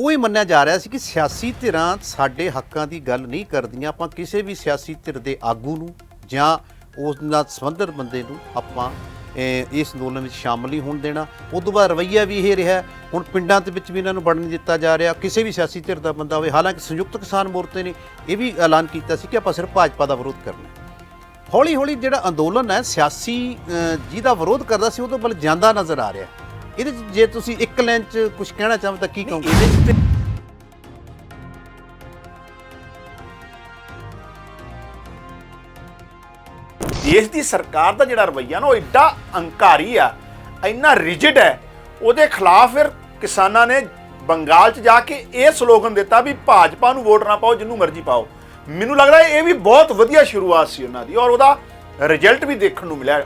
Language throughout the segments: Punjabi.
ਉਹ ਹੀ ਮੰਨਿਆ ਜਾ ਰਿਹਾ ਸੀ ਕਿ ਸਿਆਸੀ ਧਿਰਾਂ ਸਾਡੇ ਹੱਕਾਂ ਦੀ ਗੱਲ ਨਹੀਂ ਕਰਦੀਆਂ। ਆਪਾਂ ਕਿਸੇ ਵੀ ਸਿਆਸੀ ਧਿਰ ਦੇ ਆਗੂ ਨੂੰ ਜਾਂ ਉਸ ਨਾਲ ਸੰਬੰਧਿਤ ਬੰਦੇ ਨੂੰ ਆਪਾਂ ਇਸ ਅੰਦੋਲਨ ਵਿੱਚ ਸ਼ਾਮਲ ਨਹੀਂ ਹੋਣ ਦੇਣਾ। ਉਸ ਤੋਂ ਬਾਅਦ ਰਵੱਈਆ ਵੀ ਇਹ ਰਿਹਾ। ਹੁਣ ਪਿੰਡਾਂ ਦੇ ਵਿੱਚ ਵੀ ਇਹਨਾਂ ਨੂੰ ਵੜਨ ਨਹੀਂ ਦਿੱਤਾ ਜਾ ਰਿਹਾ, ਕਿਸੇ ਵੀ ਸਿਆਸੀ ਧਿਰ ਦਾ ਬੰਦਾ ਹੋਵੇ। ਹਾਲਾਂਕਿ ਸੰਯੁਕਤ ਕਿਸਾਨ ਮੋਰਚੇ ਨੇ ਇਹ ਵੀ ਐਲਾਨ ਕੀਤਾ ਸੀ ਕਿ ਆਪਾਂ ਸਿਰਫ ਭਾਜਪਾ ਦਾ ਵਿਰੋਧ ਕਰਨਾ। ਹੌਲੀ ਹੌਲੀ ਜਿਹੜਾ ਅੰਦੋਲਨ ਹੈ ਸਿਆਸੀ ਜਿਹਦਾ ਵਿਰੋਧ ਕਰਦਾ ਸੀ ਉਹ ਤੋਂ ਵੱਲ ਜਾਂਦਾ ਨਜ਼ਰ ਆ ਰਿਹਾ। ਇਹਦੇ 'ਚ ਜੇ ਤੁਸੀਂ ਇੱਕ ਲਾਈਨ 'ਚ ਕੁਝ ਕਹਿਣਾ ਚਾਹੋ ਤਾਂ ਕੀ ਕਹੋਗੇ? ਇਹਦੇ 'ਚ देश की सरकार का जिहड़ा रवैया ना वो एडा अंकारी आ, इन्ना रिजिड है। ਉਹਦੇ खिलाफ फिर किसानों ने बंगाल च जाके ये स्लोगन दिता भी भाजपा नूं वोट ना पाओ, जिन्हों मर्जी पाओ। मैनूं लगदा ये भी बहुत वधिया शुरुआत सी उन्हां दी और ਉਹਦਾ रिजल्ट भी देखण नूं मिलिया।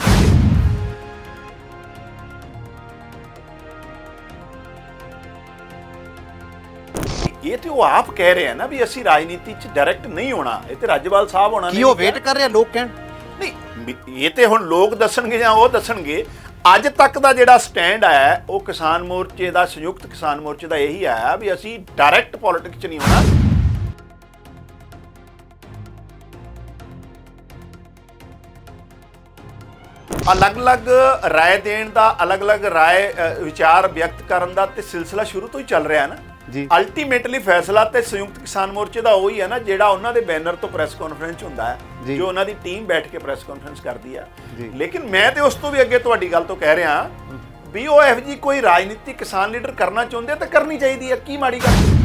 ये तो वो आप कह रहे हैं ना भी असीं राजनीति च डायरैक्ट नहीं होना, ये तो राज्यपाल साहब होना ਕੀ ਉਹ ਵੇਟ ਕਰ ਰਿਹਾ ਲੋਕ ਕਹਿਣ? नहीं ये तो हुण लोग दसणगे जां वो दसणगे। अज तक का जिहड़ा स्टैंड आया वो किसान मोर्चे का, संयुक्त किसान मोर्चे का यही आया भी असीं डायरैक्ट पॉलिटिक्स च नहीं होना। अलग अलग राय देण दा, अलग अलग राय विचार व्यक्त करन दा ते सिलसिला शुरू तो ही चल रहा है ना जी। अल्टीमेटली फैसला तो संयुक्त किसान मोर्चे का वही है ना जिहड़ा उन्होंने बैनर तो प्रैस कॉन्फ्रेंस होंदा है, जो उन्होंने टीम बैठ के प्रैस कॉन्फ्रेंस करती है। लेकिन मैं तो उस तो भी अगे तुहाडी गल तो कह रहा भी वो इहो जी कोई राजनीतिक किसान लीडर करना चाहुंदे तो करनी चाहिए है, की माड़ी गल।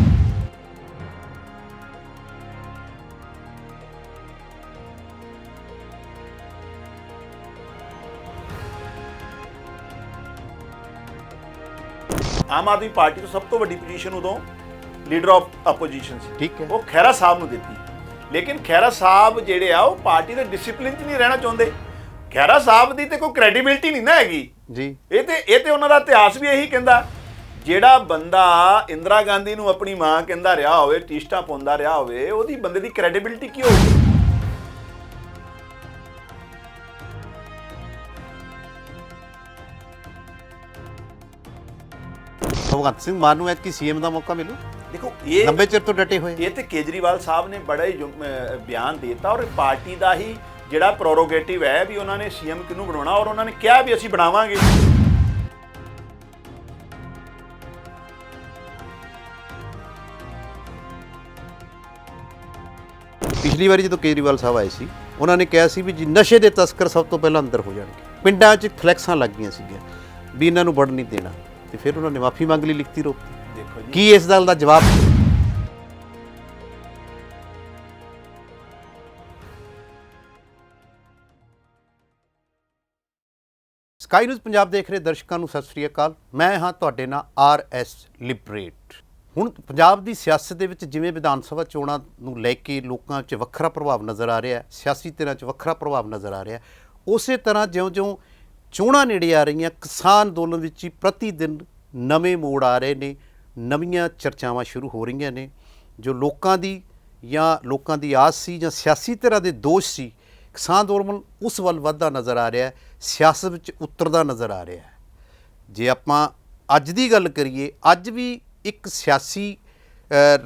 आम आदमी पार्टी तो सब तो वड्डी पोजीशन उदों लीडर ऑफ अपोजिशन सी, ठीक है, वो खैरा साहब नूं दित्ती। लेकिन खैरा साहब जिहड़े आ वो पार्टी दे डिसिपलिन च नहीं रहना चाहुंदे। खैरा साहब दी ते कोई क्रेडिबिलिटी नहीं ना हैगी जी। ये ते उन्हां दा इतिहास भी यही कहंदा, जिहड़ा बंदा इंदिरा गांधी नूं अपनी मां कहंदा रहा होवे, टीस्टा पाउंदा रहा होवे, ओहदी बंदे दी क्रेडिबिलिटी की होगी? भगवंत सिंह मान नूं ऐतकी सीएम का मौका मिलू? देखो ये लंबे चिर तो डटे हुए ये तो केजरीवाल साहब ने बड़ा ही बयान देता और पार्टी का ही जिहड़ा प्रोरोगेटिव है भी उन्होंने सीएम किनू बनाना और उन्होंने कहा भी असीं बनावांगे। पिछली बारी जो केजरीवाल साहब आए सी उन्होंने कहा सी भी जी नशे के तस्कर सब तो पहले अंदर हो जाएंगे। पिंडां 'च फ्लैक्सां लग गईयां सीगीआं भी इन्हां नूं वड़ नहीं देना, तो फिर उन्होंने माफ़ी मांग ली लिखती रूप। देखो जी की इस गल का जवाब? स्काई न्यूज़ पंजाब देख रहे दर्शकों को सत श्री अकाल। मैं हाँ तुहाडे नाल RS लिबरेट। हुण पंजाब की सियासत दे विच जिवें विधान सभा चोणां नूं लै के लोकां 'च वखरा प्रभाव नज़र आ रहा है, सियासी धिरां 'च वखरा प्रभाव नज़र आ रहा है, उस तरह ज्यों-ज्यों चोणां नेड़े आ रही किसान अंदोलन विच ही प्रति दिन नवे मोड़ आ रहे ने, नवीं चर्चावां शुरू हो रही ने। जो लोगों की या लोगों की आस सी या सियासी धिरां दे दोष सी, किसान अंदोलन उस वल वधदा नज़र आ रहा है, सियासत विच उतरदा नज़र आ रहा है। जे आपां अज दी गल करिए, अज भी एक सियासी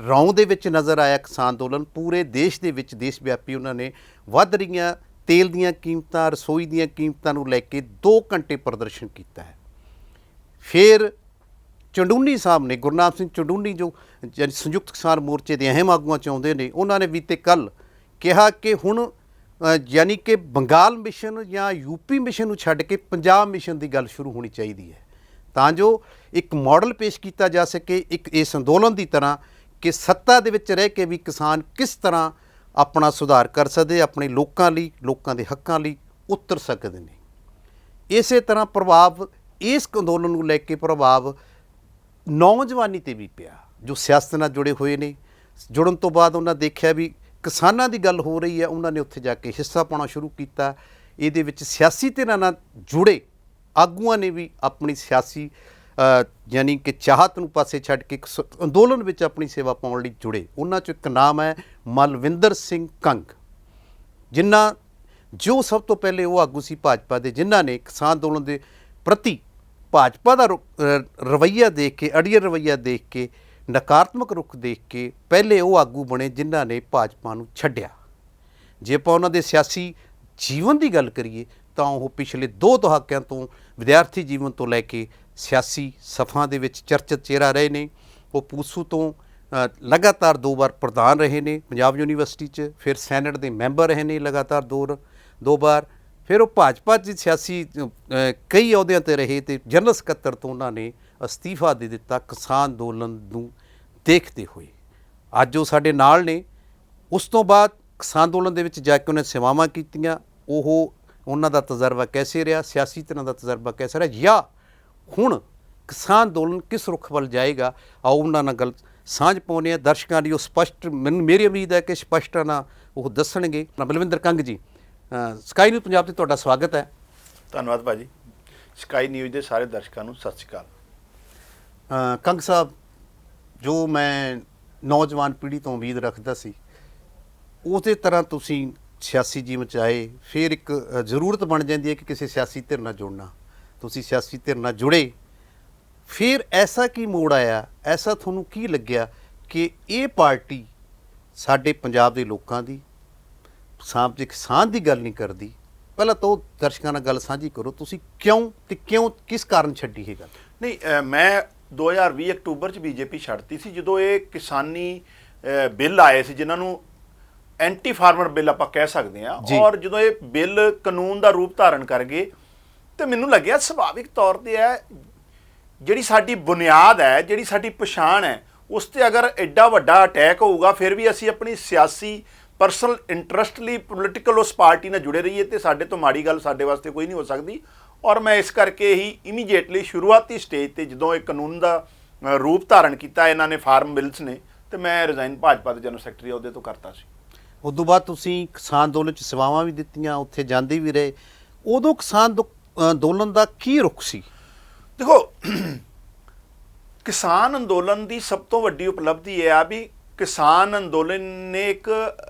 रौं दे विच नज़र आया किसान अंदोलन। पूरे देश दे विच देश व्यापी उन्होंने वध रहीआं तेल दीआं कीमतां, रसोई दीआं कीमतां नूं लैके 2 घंटे प्रदर्शन किया है। फिर चंडूनी साहब ने, गुरनाम सिंह चंडूनी जो संयुक्त किसान मोर्चे के अहम आगुआं च आउंदे ने, उन्होंने भी ते कल कहा कि हुण यानी कि बंगाल मिशन या यूपी मिशन नूं छड्ड के पंजाब मिशन की गल शुरू होनी चाहिए है, तां जो एक मॉडल पेश किया जा सके एक इस अंदोलन की तरह कि सत्ता दे विच रह के भी किसान किस तरह अपना सुधार कर सकते, अपने लोगों लई, लोगों के हकों लई उतर सकते हैं। इस तरह प्रभाव इस अंदोलन नूं लैके प्रभाव नौजवानी ते भी पिया, जो सियासत नाल जुड़े हुए ने। जुड़न तो बाद उन्होंने देखा भी किसानां दी गल हो रही है, उन्होंने उत्थे जाके हिस्सा पाना शुरू किया। इहदे विच सियासी धिरां नाल जुड़े आगूआं ने भी अपनी सियासी यानी कि चाहत नूं पासे छड्ड के अंदोलन विच अपनी सेवा पाउण लई जुड़े। उन्हां चों एक नाम है मलविंदर सिंह कंग, जिन्हां जो सब तो पहले वो आगू सी भाजपा के, जिन्हां ने किसान अंदोलन के प्रति भाजपा का रवैया देख के, अड़ियल रवैया देख के ਨਕਾਰਾਤਮਕ ਰੁਖ ਦੇਖ ਕੇ ਪਹਿਲੇ ਉਹ ਆਗੂ ਬਣੇ ਜਿਨ੍ਹਾਂ ਨੇ ਭਾਜਪਾ ਨੂੰ ਛੱਡਿਆ। ਜੇ ਆਪਾਂ ਉਹਨਾਂ ਦੇ ਸਿਆਸੀ ਜੀਵਨ ਦੀ ਗੱਲ ਕਰੀਏ ਤਾਂ ਉਹ ਪਿਛਲੇ 2 ਦਹਾਕਿਆਂ ਤੋਂ ਵਿਦਿਆਰਥੀ ਜੀਵਨ ਤੋਂ ਲੈ ਕੇ ਸਿਆਸੀ ਸਫਾਂ ਦੇ ਵਿੱਚ ਚਰਚਿਤ ਚਿਹਰਾ ਰਹੇ ਨੇ। ਉਹ ਪੂਸੂ ਤੋਂ ਲਗਾਤਾਰ 2 ਵਾਰ ਪ੍ਰਧਾਨ ਰਹੇ ਨੇ ਪੰਜਾਬ ਯੂਨੀਵਰਸਿਟੀ 'ਚ, ਫਿਰ ਸੈਨੇਟ ਦੇ ਮੈਂਬਰ ਰਹੇ ਨੇ ਲਗਾਤਾਰ 2 ਵਾਰ, ਫਿਰ ਉਹ ਭਾਜਪਾ 'ਚ ਸਿਆਸੀ ਕਈ ਅਹੁਦਿਆਂ 'ਤੇ ਰਹੇ ਅਤੇ ਜਨਰਲ ਸਕੱਤਰ ਤੋਂ ਉਹਨਾਂ ਨੇ ਅਸਤੀਫਾ ਦੇ ਦਿੱਤਾ ਕਿਸਾਨ ਅੰਦੋਲਨ ਨੂੰ ਦੇਖਦੇ ਹੋਏ। ਅੱਜ ਉਹ ਸਾਡੇ ਨਾਲ ਨੇ। ਉਸ ਤੋਂ ਬਾਅਦ ਕਿਸਾਨ ਅੰਦੋਲਨ ਦੇ ਵਿੱਚ ਜਾ ਕੇ ਉਹਨੇ ਸੇਵਾਵਾਂ ਕੀਤੀਆਂ। ਉਹਨਾਂ ਦਾ ਤਜਰਬਾ ਕੈਸੇ ਰਿਹਾ, ਸਿਆਸੀ ਤਰ੍ਹਾਂ ਦਾ ਤਜਰਬਾ ਕੈਸਾ ਰਿਹਾ, ਜਾਂ ਹੁਣ ਕਿਸਾਨ ਅੰਦੋਲਨ ਕਿਸ ਰੁਖ ਵੱਲ ਜਾਏਗਾ, ਆਓ ਉਹਨਾਂ ਨਾਲ ਗੱਲ ਸਾਂਝ ਪਾਉਂਦੇ ਹਾਂ। ਦਰਸ਼ਕਾਂ ਲਈ ਉਹ ਸਪਸ਼ਟ, ਮੇਰੀ ਉਮੀਦ ਹੈ ਕਿ ਸਪਸ਼ਟਤਾ ਨਾਲ ਉਹ ਦੱਸਣਗੇ। ਬਲਵਿੰਦਰ ਕੰਗ ਜੀ, ਸਕਾਈ ਨਿਊਜ਼ ਪੰਜਾਬ 'ਤੇ ਤੁਹਾਡਾ ਸਵਾਗਤ ਹੈ। ਧੰਨਵਾਦ ਭਾਜੀ। ਸਕਾਈ ਨਿਊਜ਼ ਦੇ ਸਾਰੇ ਦਰਸ਼ਕਾਂ ਨੂੰ ਸਤਿ ਸ਼੍ਰੀ ਅਕਾਲ। ਕੰਗ ਸਾਹਿਬ, ਜੋ ਮੈਂ ਨੌਜਵਾਨ ਪੀੜ੍ਹੀ ਤੋਂ ਉਮੀਦ ਰੱਖਦਾ ਸੀ ਉਸੇ ਤਰ੍ਹਾਂ ਤੁਸੀਂ ਸਿਆਸੀ ਜੀਵਨ 'ਚ ਆਏ। ਫਿਰ ਇੱਕ ਜ਼ਰੂਰਤ ਬਣ ਜਾਂਦੀ ਹੈ ਕਿ ਕਿਸੇ ਸਿਆਸੀ ਧਿਰ ਨਾਲ ਜੁੜਨਾ। ਤੁਸੀਂ ਸਿਆਸੀ ਧਿਰ ਨਾਲ ਜੁੜੇ, ਫਿਰ ਐਸਾ ਕੀ ਮੋੜ ਆਇਆ, ਐਸਾ ਤੁਹਾਨੂੰ ਕੀ ਲੱਗਿਆ ਕਿ ਇਹ ਪਾਰਟੀ ਸਾਡੇ ਪੰਜਾਬ ਦੇ ਲੋਕਾਂ ਦੀ ਸਾਂਝ ਕਿਸਾਨ ਦੀ ਗੱਲ ਨਹੀਂ ਕਰਦੀ? ਪਹਿਲਾਂ ਤਾਂ ਉਹ ਦਰਸ਼ਕਾਂ ਨਾਲ ਗੱਲ ਸਾਂਝੀ ਕਰੋ, ਤੁਸੀਂ ਕਿਉਂ ਕਿਸ ਕਾਰਨ ਛੱਡੀ ਇਹ ਗੱਲ? ਨਹੀਂ, ਮੈਂ 2020 ਅਕਤੂਬਰ 'ਚ ਬੀਜੇਪੀ ਛੱਡਤੀ ਸੀ ਜਦੋਂ ਇਹ ਕਿਸਾਨੀ ਬਿੱਲ ਆਏ ਸੀ ਜਿਨ੍ਹਾਂ ਨੂੰ ਐਂਟੀ ਫਾਰਮਰ ਬਿੱਲ ਆਪਾਂ ਕਹਿ ਸਕਦੇ ਹਾਂ। ਔਰ ਜਦੋਂ ਇਹ ਬਿੱਲ ਕਾਨੂੰਨ ਦਾ ਰੂਪ ਧਾਰਨ ਕਰ ਗਏ ਤੇ ਮੈਨੂੰ ਲੱਗਿਆ ਸੁਭਾਵਿਕ ਤੌਰ ਤੇ ਹੈ ਜਿਹੜੀ ਸਾਡੀ ਬੁਨਿਆਦ ਹੈ, ਜਿਹੜੀ ਸਾਡੀ ਪਛਾਣ ਹੈ, ਉਸ ਤੇ ਅਗਰ ਐਡਾ ਵੱਡਾ ਅਟੈਕ ਹੋਊਗਾ ਫਿਰ ਵੀ ਅਸੀਂ ਆਪਣੀ ਸਿਆਸੀ ਪਰਸਨਲ ਇੰਟਰਸਟ ਲਈ ਪੋਲੀਟੀਕਲ ਉਸ ਪਾਰਟੀ ਨਾਲ ਜੁੜੇ ਰਹੀਏ ਤੇ ਸਾਡੇ ਤੋਂ ਮਾੜੀ ਗੱਲ ਸਾਡੇ ਵਾਸਤੇ ਕੋਈ ਨਹੀਂ ਹੋ ਸਕਦੀ। ਔਰ ਮੈਂ ਇਸ ਕਰਕੇ ਹੀ ਇਮੀਡੀਏਟਲੀ ਸ਼ੁਰੂਆਤੀ ਸਟੇਜ ਤੇ ਜਦੋਂ ਇਹ ਕਾਨੂੰਨ ਦਾ ਰੂਪ ਧਾਰਨ ਕੀਤਾ ਇਹਨਾਂ ਨੇ, ਫਾਰਮ ਬਿਲਸ ਨੇ, ਤੇ ਮੈਂ ਰਿਜ਼ਾਈਨ ਭਾਜਪਾ ਦੇ ਜਨਰਲ ਸੈਕਟਰੀ ਅਹੁਦੇ ਤੋਂ ਕਰਤਾ ਸੀ। ਉਸ ਤੋਂ ਬਾਅਦ ਤੁਸੀਂ ਕਿਸਾਨ ਅੰਦੋਲਨ 'ਚ ਸੇਵਾਵਾਂ ਵੀ ਦਿੱਤੀਆਂ, ਉੱਥੇ ਜਾਂਦੇ ਵੀ ਰਹੇ। ਉਦੋਂ ਕਿਸਾਨ ਅੰਦੋਲਨ ਦਾ ਕੀ ਰੁਖ ਸੀ? ਦੇਖੋ, ਕਿਸਾਨ ਅੰਦੋਲਨ ਦੀ ਸਭ ਤੋਂ ਵੱਡੀ ਉਪਲਬਧੀ ਇਹ ਆ ਵੀ ਕਿਸਾਨ ਅੰਦੋਲਨ ਨੇ ਇੱਕ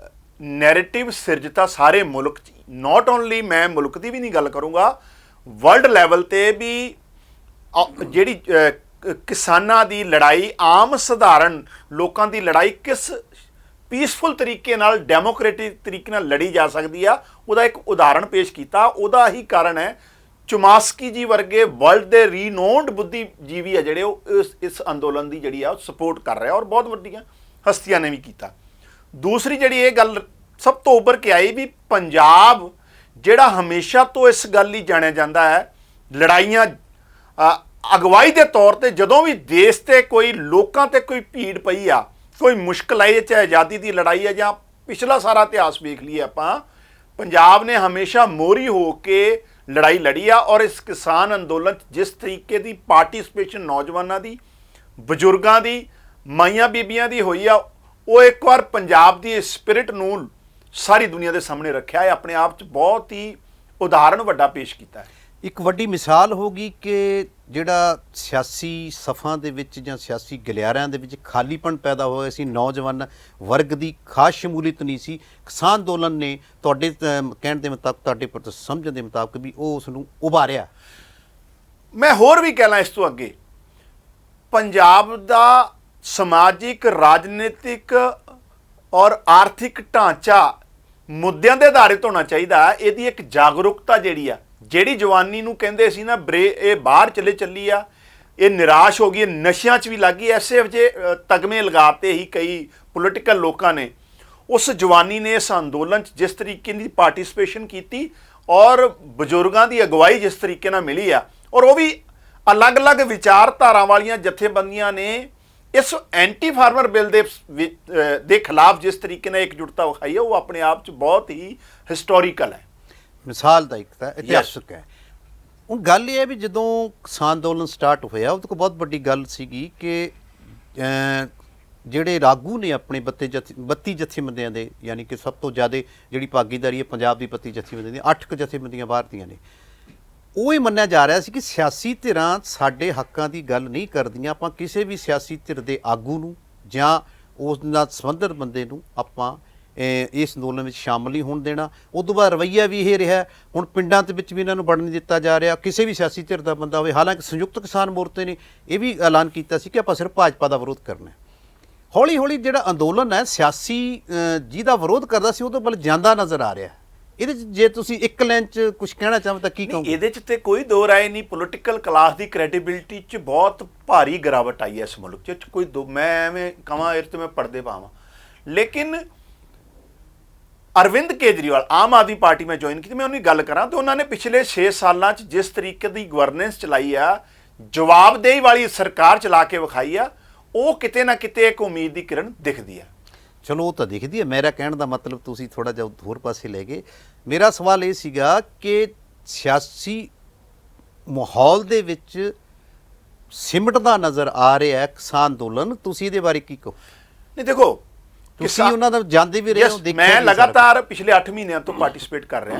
ਨੈਰੇਟਿਵ ਸਿਰਜਤਾ ਸਾਰੇ ਮੁਲਕ 'ਚ। ਨਾਟ ਓਨਲੀ ਮੈਂ ਮੁਲਕ ਦੀ ਵੀ ਨਹੀਂ ਗੱਲ ਕਰੂੰਗਾ, ਵਰਲਡ ਲੈਵਲ ਤੇ ਵੀ ਜਿਹੜੀ ਕਿਸਾਨਾਂ ਦੀ ਲੜਾਈ, ਆਮ ਸਧਾਰਨ ਲੋਕਾਂ ਦੀ ਲੜਾਈ ਕਿਸ ਪੀਸਫੁਲ ਤਰੀਕੇ ਨਾਲ, ਡੈਮੋਕ੍ਰੈਟਿਕ ਤਰੀਕੇ ਨਾਲ ਲੜੀ ਜਾ ਸਕਦੀ ਆ, ਉਹਦਾ ਇੱਕ ਉਦਾਹਰਣ ਪੇਸ਼ ਕੀਤਾ। ਉਹਦਾ ਹੀ ਕਾਰਨ ਹੈ ਚੁਮਾਸਕੀ ਜੀ ਵਰਗੇ ਵਰਲਡ ਦੇ ਰੀਨੋਨਡ ਬੁੱਧੀਜੀਵੀ ਆ ਜਿਹੜੇ ਉਹ ਇਸ ਅੰਦੋਲਨ ਦੀ ਜਿਹੜੀ ਆ ਉਹ ਸਪੋਰਟ ਕਰ ਰਿਹਾ, ਔਰ ਬਹੁਤ ਵੱਡੀਆਂ ਹਸਤੀਆਂ ਨੇ ਵੀ ਕੀਤਾ। ਦੂਸਰੀ ਜਿਹੜੀ ਇਹ ਗੱਲ ਸਭ ਤੋਂ ਉੱਭਰ ਕੇ ਆਈ ਵੀ ਪੰਜਾਬ ਜਿਹੜਾ ਹਮੇਸ਼ਾ ਤੋਂ ਇਸ ਗੱਲ ਲਈ ਜਾਣਿਆ ਜਾਂਦਾ ਹੈ ਲੜਾਈਆਂ ਅਗਵਾਈ ਦੇ ਤੌਰ ਤੇ, ਜਦੋਂ ਵੀ ਦੇਸ਼ ਤੇ ਕੋਈ ਲੋਕਾਂ ਤੇ ਕੋਈ ਭੀੜ ਪਈ ਆ, ਕੋਈ ਮੁਸ਼ਕਲ ਆਈ, ਚਾਹੇ ਆਜ਼ਾਦੀ ਦੀ ਲੜਾਈ ਹੈ ਜਾਂ ਪਿਛਲਾ ਸਾਰਾ ਇਤਿਹਾਸ ਵੇਖ ਲਈਏ ਆਪਾਂ, ਪੰਜਾਬ ਨੇ ਹਮੇਸ਼ਾ ਮੋਹਰੀ ਹੋ ਕੇ ਲੜਾਈ ਲੜੀ ਆ। ਔਰ ਇਸ ਕਿਸਾਨ ਅੰਦੋਲਨ 'ਚ ਜਿਸ ਤਰੀਕੇ ਦੀ ਪਾਰਟੀਸਪੇਸ਼ਨ ਨੌਜਵਾਨਾਂ ਦੀ, ਬਜ਼ੁਰਗਾਂ ਦੀ, ਮਾਈਆਂ ਬੀਬੀਆਂ ਦੀ ਹੋਈ ਆ, ਉਹ ਇੱਕ ਵਾਰ ਪੰਜਾਬ ਦੀ ਸਪਿਰਿਟ ਨੂੰ ਸਾਰੀ ਦੁਨੀਆ ਦੇ ਸਾਹਮਣੇ ਰੱਖਿਆ ਹੈ, ਆਪਣੇ ਆਪ 'ਚ ਬਹੁਤ ਹੀ ਉਦਾਹਰਣ ਵੱਡਾ ਪੇਸ਼ ਕੀਤਾ ਹੈ। ਇੱਕ ਵੱਡੀ ਮਿਸਾਲ ਹੋਗੀ ਕਿ ਜਿਹੜਾ ਸਿਆਸੀ ਸਫਾਂ ਦੇ ਵਿੱਚ ਜਾਂ ਸਿਆਸੀ ਗਲਿਆਰਿਆਂ ਦੇ ਵਿੱਚ ਖਾਲੀਪਣ ਪੈਦਾ ਹੋਇਆ ਸੀ, ਨੌਜਵਾਨ ਵਰਗ ਦੀ ਖਾਸ ਸ਼ਮੂਲੀਅਤ ਨਹੀਂ ਸੀ। ਕਿਸਾਨ ਅੰਦੋਲਨ ਨੇ ਤੁਹਾਡੇ ਕਹਿਣ ਦੇ ਮੁਤਾਬਕ, ਤੁਹਾਡੇ ਸਮਝਣ ਦੇ ਮੁਤਾਬਕ ਵੀ ਉਹ ਉਸ ਨੂੰ ਉਭਾਰਿਆ। ਮੈਂ ਹੋਰ ਵੀ ਕਹਿਣਾ ਇਸ ਤੋਂ ਅੱਗੇ, ਪੰਜਾਬ ਦਾ ਸਮਾਜਿਕ, ਰਾਜਨੀਤਿਕ ਔਰ ਆਰਥਿਕ ਢਾਂਚਾ ਮੁੱਦਿਆਂ ਦੇ ਆਧਾਰਿਤ ਹੋਣਾ ਚਾਹੀਦਾ। ਇਹਦੀ ਇੱਕ ਜਾਗਰੂਕਤਾ ਜਿਹੜੀ ਆ, ਜਿਹੜੀ ਜਵਾਨੀ ਨੂੰ ਕਹਿੰਦੇ ਸੀ ਨਾ ਇਹ ਬਾਹਰ ਚੱਲੀ ਆ, ਇਹ ਨਿਰਾਸ਼ ਹੋ ਗਈ, ਨਸ਼ਿਆਂ 'ਚ ਵੀ ਲੱਗ ਗਈ, ਐਸੇ ਜਿਹੇ ਤਗਮੇ ਲਗਾਤੇ ਹੀ ਕਈ ਪੋਲੀਟੀਕਲ ਲੋਕਾਂ ਨੇ। ਉਸ ਜਵਾਨੀ ਨੇ ਇਸ ਅੰਦੋਲਨ 'ਚ ਜਿਸ ਤਰੀਕੇ ਦੀ ਪਾਰਟੀਸਪੇਸ਼ਨ ਕੀਤੀ ਔਰ ਬਜ਼ੁਰਗਾਂ ਦੀ ਅਗਵਾਈ ਜਿਸ ਤਰੀਕੇ ਨਾਲ ਮਿਲੀ ਆ, ਔਰ ਉਹ ਵੀ ਅਲੱਗ-ਅਲੱਗ ਵਿਚਾਰਧਾਰਾ ਵਾਲੀਆਂ ਜਥੇਬੰਦੀਆਂ ਨੇ ਇਸ ਐਂਟੀ ਫਾਰਮਰ ਬਿੱਲ ਦੇ ਖਿਲਾਫ ਜਿਸ ਤਰੀਕੇ ਨਾਲ ਇਕਜੁੱਟਤਾ ਵਿਖਾਈ ਹੈ, ਉਹ ਆਪਣੇ ਆਪ 'ਚ ਬਹੁਤ ਹੀ ਹਿਸਟੋਰੀਕਲ ਹੈ, ਮਿਸਾਲ ਦਾ ਇੱਕ ਤਾਂ ਇਤਿਹਾਸਕ ਹੈ। ਹੁਣ ਗੱਲ ਇਹ ਹੈ ਵੀ ਜਦੋਂ ਕਿਸਾਨ ਅੰਦੋਲਨ ਸਟਾਰਟ ਹੋਇਆ ਉਹਦੇ ਕੋਲ ਬਹੁਤ ਵੱਡੀ ਗੱਲ ਸੀਗੀ ਕਿ ਜਿਹੜੇ ਰਾਗੂ ਨੇ ਆਪਣੇ 32 ਜਥੇਬੰਦੀਆਂ ਦੇ, ਯਾਨੀ ਕਿ ਸਭ ਤੋਂ ਜ਼ਿਆਦਾ ਜਿਹੜੀ ਭਾਗੀਦਾਰੀ ਹੈ ਪੰਜਾਬ ਦੀ 32 ਜਥੇਬੰਦੀਆਂ ਦੀਆਂ, 8 ਜਥੇਬੰਦੀਆਂ ਬਾਹਰ ਦੀਆਂ ਨੇ। ਉਹ ਇਹ ਮੰਨਿਆ ਜਾ ਰਿਹਾ ਸੀ ਕਿ ਸਿਆਸੀ ਧਿਰਾਂ ਸਾਡੇ ਹੱਕਾਂ ਦੀ ਗੱਲ ਨਹੀਂ ਕਰਦੀਆਂ, ਆਪਾਂ ਕਿਸੇ ਵੀ ਸਿਆਸੀ ਧਿਰ ਦੇ ਆਗੂ ਨੂੰ ਜਾਂ ਉਸ ਨਾਲ ਸੰਬੰਧਿਤ ਬੰਦੇ ਨੂੰ ਆਪਾਂ ਇਸ ਅੰਦੋਲਨ ਵਿੱਚ ਸ਼ਾਮਲ ਨਹੀਂ ਹੋਣ ਦੇਣਾ। ਉਸ ਤੋਂ ਬਾਅਦ ਰਵੱਈਆ ਵੀ ਇਹ ਰਿਹਾ, ਹੁਣ ਪਿੰਡਾਂ ਦੇ ਵਿੱਚ ਵੀ ਇਹਨਾਂ ਨੂੰ ਵੜਨ ਨਹੀਂ ਦਿੱਤਾ ਜਾ ਰਿਹਾ ਕਿਸੇ ਵੀ ਸਿਆਸੀ ਧਿਰ ਦਾ ਬੰਦਾ ਹੋਵੇ। ਹਾਲਾਂਕਿ ਸੰਯੁਕਤ ਕਿਸਾਨ ਮੋਰਚੇ ਨੇ ਇਹ ਵੀ ਐਲਾਨ ਕੀਤਾ ਸੀ ਕਿ ਆਪਾਂ ਸਿਰਫ ਭਾਜਪਾ ਦਾ ਵਿਰੋਧ ਕਰਨਾ। ਹੌਲੀ ਹੌਲੀ ਜਿਹੜਾ ਅੰਦੋਲਨ ਹੈ ਸਿਆਸੀ ਜਿਹਦਾ ਵਿਰੋਧ ਕਰਦਾ ਸੀ ਉਹ ਤੋਂ ਵੱਲ ਜਾਂਦਾ ਨਜ਼ਰ ਆ ਰਿਹਾ। ਇਹਦੇ 'ਚ ਜੇ ਤੁਸੀਂ ਇੱਕ ਲਾਈਨ 'ਚ ਕੁਝ ਕਹਿਣਾ ਚਾਹੋ ਤਾਂ ਕੀ ਕਹੋਗੇ? ਇਹਦੇ 'ਚ ਤੇ ਕੋਈ ਦੋ ਰਾਏ ਨਹੀਂ। ਪੋਲੀਟੀਕਲ ਕਲਾਸ ਦੀ ਕ੍ਰੈਡੀਬਿਲਿਟੀ 'ਚ ਬਹੁਤ ਭਾਰੀ ਗਿਰਾਵਟ ਆਈ ਹੈ ਇਸ ਮੁਲਕ 'ਚ, ਕੋਈ ਮੈਂ ਐਵੇਂ ਕਹਾਂ ਇਹ ਤੇ ਮੈਂ ਪੜਦੇ ਪਾਵਾਂ। ਲੇਕਿਨ ਅਰਵਿੰਦ ਕੇਜਰੀਵਾਲ ਆਮ ਆਦਮੀ ਪਾਰਟੀ ਮੈਂ ਜੁਆਇਨ ਕੀਤੀ, ਮੈਂ ਉਹਦੀ ਗੱਲ ਕਰਾਂ ਤਾਂ ਉਹਨਾਂ ਨੇ ਪਿਛਲੇ 6 ਸਾਲਾਂ 'ਚ ਜਿਸ ਤਰੀਕੇ ਦੀ ਗਵਰਨੈਂਸ ਚਲਾਈ ਆ, ਜਵਾਬਦੇਹੀ ਵਾਲੀ ਸਰਕਾਰ ਚਲਾ ਕੇ ਵਿਖਾਈ ਆ, ਉਹ ਕਿਤੇ ਨਾ ਕਿਤੇ ਇੱਕ ਉਮੀਦ ਦੀ ਕਿਰਨ ਦਿਖਦੀ ਆ। ਚਲੋ ਉਹ ਤਾਂ ਦਿਖਦੀ ਹੈ। ਮੇਰਾ ਕਹਿਣ ਦਾ ਮਤਲਬ ਤੁਸੀਂ ਥੋੜਾ ਜਿਹਾ ਹੋਰ ਪਾਸੇ ਲੈ ਗਏ। ਮੇਰਾ ਸਵਾਲ ਇਹ ਸੀਗਾ ਕਿ ਸਿਆਸੀ ਮਾਹੌਲ ਦੇ ਵਿੱਚ ਸਿਮਟਦਾ ਨਜ਼ਰ ਆ ਰਿਹਾ ਕਿਸਾਨ ਅੰਦੋਲਨ, ਤੁਸੀਂ ਇਹਦੇ ਬਾਰੇ ਕੀ ਕਹੋ? ਨਹੀਂ ਦੇਖੋ, ਤੁਸੀਂ ਉਹਨਾਂ ਦਾ ਜਾਂਦੇ ਵੀ ਰਹੇ ਹੋ, ਦੇਖਿਆ ਮੈਂ ਲਗਾਤਾਰ ਪਿਛਲੇ 8 ਮਹੀਨਿਆਂ ਤੋਂ ਪਾਰਟਿਸਿਪੇਟ ਕਰ ਰਿਹਾ।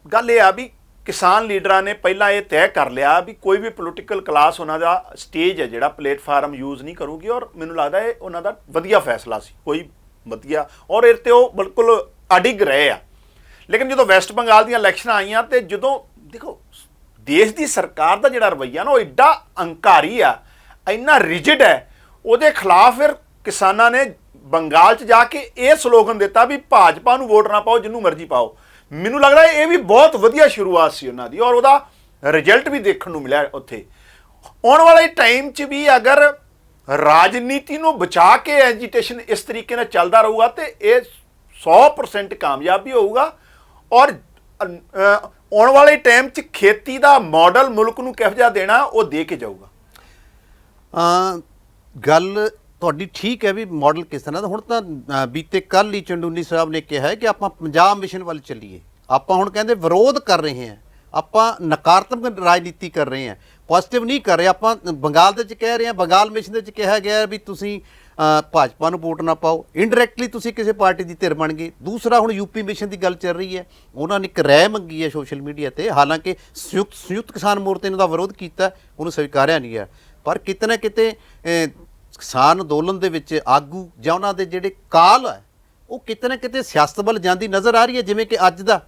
ਗੱਲ ਇਹ ਆ ਵੀ ਕਿਸਾਨ ਲੀਡਰਾਂ ਨੇ ਪਹਿਲਾਂ ਇਹ ਤੈਅ ਕਰ ਲਿਆ ਵੀ ਕੋਈ ਵੀ ਪੋਲੀਟੀਕਲ ਕਲਾਸ ਉਹਨਾਂ ਦਾ ਸਟੇਜ ਹੈ ਜਿਹੜਾ ਪਲੇਟਫਾਰਮ ਯੂਜ਼ ਨਹੀਂ ਕਰੂਗੀ, ਔਰ ਮੈਨੂੰ ਲੱਗਦਾ ਇਹ ਉਹਨਾਂ ਦਾ ਵਧੀਆ ਫੈਸਲਾ ਸੀ, ਕੋਈ ਵਧੀਆ, ਔਰ ਇਹ ਤੇ ਉਹ ਬਿਲਕੁਲ ਅਡਿੱਗ ਰਹੇ ਆ। ਲੇਕਿਨ ਜਦੋਂ ਵੈਸਟ ਬੰਗਾਲ ਦੀਆਂ ਇਲੈਕਸ਼ਨਾਂ ਆਈਆਂ ਤੇ ਜਦੋਂ ਦੇਖੋ ਦੇਸ਼ ਦੀ ਸਰਕਾਰ ਦਾ ਜਿਹੜਾ ਰਵੱਈਆ ਨਾ ਉਹ ਐਡਾ ਅਹੰਕਾਰੀ ਆ, ਇੰਨਾ ਰਿਜਿਡ ਹੈ, ਉਹਦੇ ਖਿਲਾਫ ਫਿਰ ਕਿਸਾਨਾਂ ਨੇ ਬੰਗਾਲ 'ਚ ਜਾ ਕੇ ਇਹ ਸਲੋਗਨ ਦਿੱਤਾ ਵੀ ਭਾਜਪਾ ਨੂੰ ਵੋਟ ਨਾ ਪਾਓ, ਜਿਹਨੂੰ ਮਰਜ਼ੀ ਪਾਓ। ਮੈਨੂੰ ਲੱਗਦਾ ਇਹ ਵੀ ਬਹੁਤ ਵਧੀਆ ਸ਼ੁਰੂਆਤ ਸੀ ਉਹਨਾਂ ਦੀ, ਔਰ ਉਹਦਾ ਰਿਜ਼ਲਟ ਵੀ ਦੇਖਣ ਨੂੰ ਮਿਲਿਆ ਉੱਥੇ। ਆਉਣ ਵਾਲੇ ਟਾਈਮ 'ਚ ਵੀ ਅਗਰ ਰਾਜਨੀਤੀ ਨੂੰ ਬਚਾ ਕੇ ਐਜੀਟੇਸ਼ਨ ਇਸ ਤਰੀਕੇ ਨਾਲ ਚੱਲਦਾ ਰਹੂਗਾ ਤੇ ਇਹ 100% ਕਾਮਯਾਬੀ ਹੋਊਗਾ। ਔਰ ਆਉਣ ਵਾਲੇ ਟਾਈਮ 'ਚ ਖੇਤੀ ਦਾ ਮਾਡਲ ਮੁਲਕ ਨੂੰ ਕਿਹੋ ਜਿਹਾ ਦੇਣਾ ਉਹ ਦੇ ਕੇ ਜਾਊਗਾ। ਗੱਲ ਤੁਹਾਡੀ ਠੀਕ ਹੈ ਵੀ ਮਾਡਲ ਕਿਸ ਤਰ੍ਹਾਂ ਦਾ। ਹੁਣ ਤਾਂ ਬੀਤੇ ਕੱਲ੍ਹ ਹੀ ਚੰਡੂਨੀ ਸਾਹਿਬ ਨੇ ਕਿਹਾ ਹੈ ਕਿ ਆਪਾਂ ਪੰਜਾਬ ਮਿਸ਼ਨ ਵੱਲ ਚੱਲੀਏ। ਆਪਾਂ ਹੁਣ ਕਹਿੰਦੇ ਵਿਰੋਧ ਕਰ ਰਹੇ ਹਾਂ, ਆਪਾਂ ਨਕਾਰਾਤਮਕ ਰਾਜਨੀਤੀ ਕਰ ਰਹੇ ਹਾਂ, ਪੋਜ਼ਿਟਿਵ ਨਹੀਂ ਕਰ ਰਹੇ। ਆਪਾਂ ਬੰਗਾਲ ਦੇ ਵਿੱਚ ਕਹਿ ਰਹੇ ਹਾਂ, ਬੰਗਾਲ ਮਿਸ਼ਨ ਦੇ ਵਿੱਚ ਕਿਹਾ ਗਿਆ ਵੀ ਤੁਸੀਂ ਭਾਜਪਾ ਨੂੰ ਵੋਟ ਨਾ ਪਾਓ, ਇਨਡਾਇਰੈਕਟਲੀ ਤੁਸੀਂ ਕਿਸੇ ਪਾਰਟੀ ਦੀ ਧਿਰ ਬਣ ਗਏ। ਦੂਸਰਾ ਹੁਣ ਯੂਪੀ ਮਿਸ਼ਨ ਦੀ ਗੱਲ ਚੱਲ ਰਹੀ ਹੈ, ਉਹਨਾਂ ਨੇ ਇੱਕ ਰਾਏ ਮੰਗੀ ਹੈ ਸੋਸ਼ਲ ਮੀਡੀਆ ਤੇ, ਹਾਲਾਂਕਿ ਸੰਯੁਕਤ ਕਿਸਾਨ ਮੋਰਚੇ ਨੇ ਉਹਦਾ ਵਿਰੋਧ ਕੀਤਾ, ਉਹਨੂੰ ਸਵੀਕਾਰਿਆ ਨਹੀਂ ਗਿਆ। ਪਰ ਕਿਤੇ ਨਾ ਕਿਤੇ ਕਿਸਾਨ ਅੰਦੋਲਨ ਦੇ ਵਿੱਚ ਆਗੂ ਜਾਂ ਉਹਨਾਂ ਦੇ ਜਿਹੜੇ ਕਾਲ ਹੈ ਉਹ ਕਿਤੇ ਨਾ ਕਿਤੇ ਸਿਆਸਤ ਵੱਲ ਜਾਂਦੀ ਨਜ਼ਰ ਆ ਰਹੀ ਹੈ। ਜਿਵੇਂ ਕਿ ਅੱਜ ਦਾ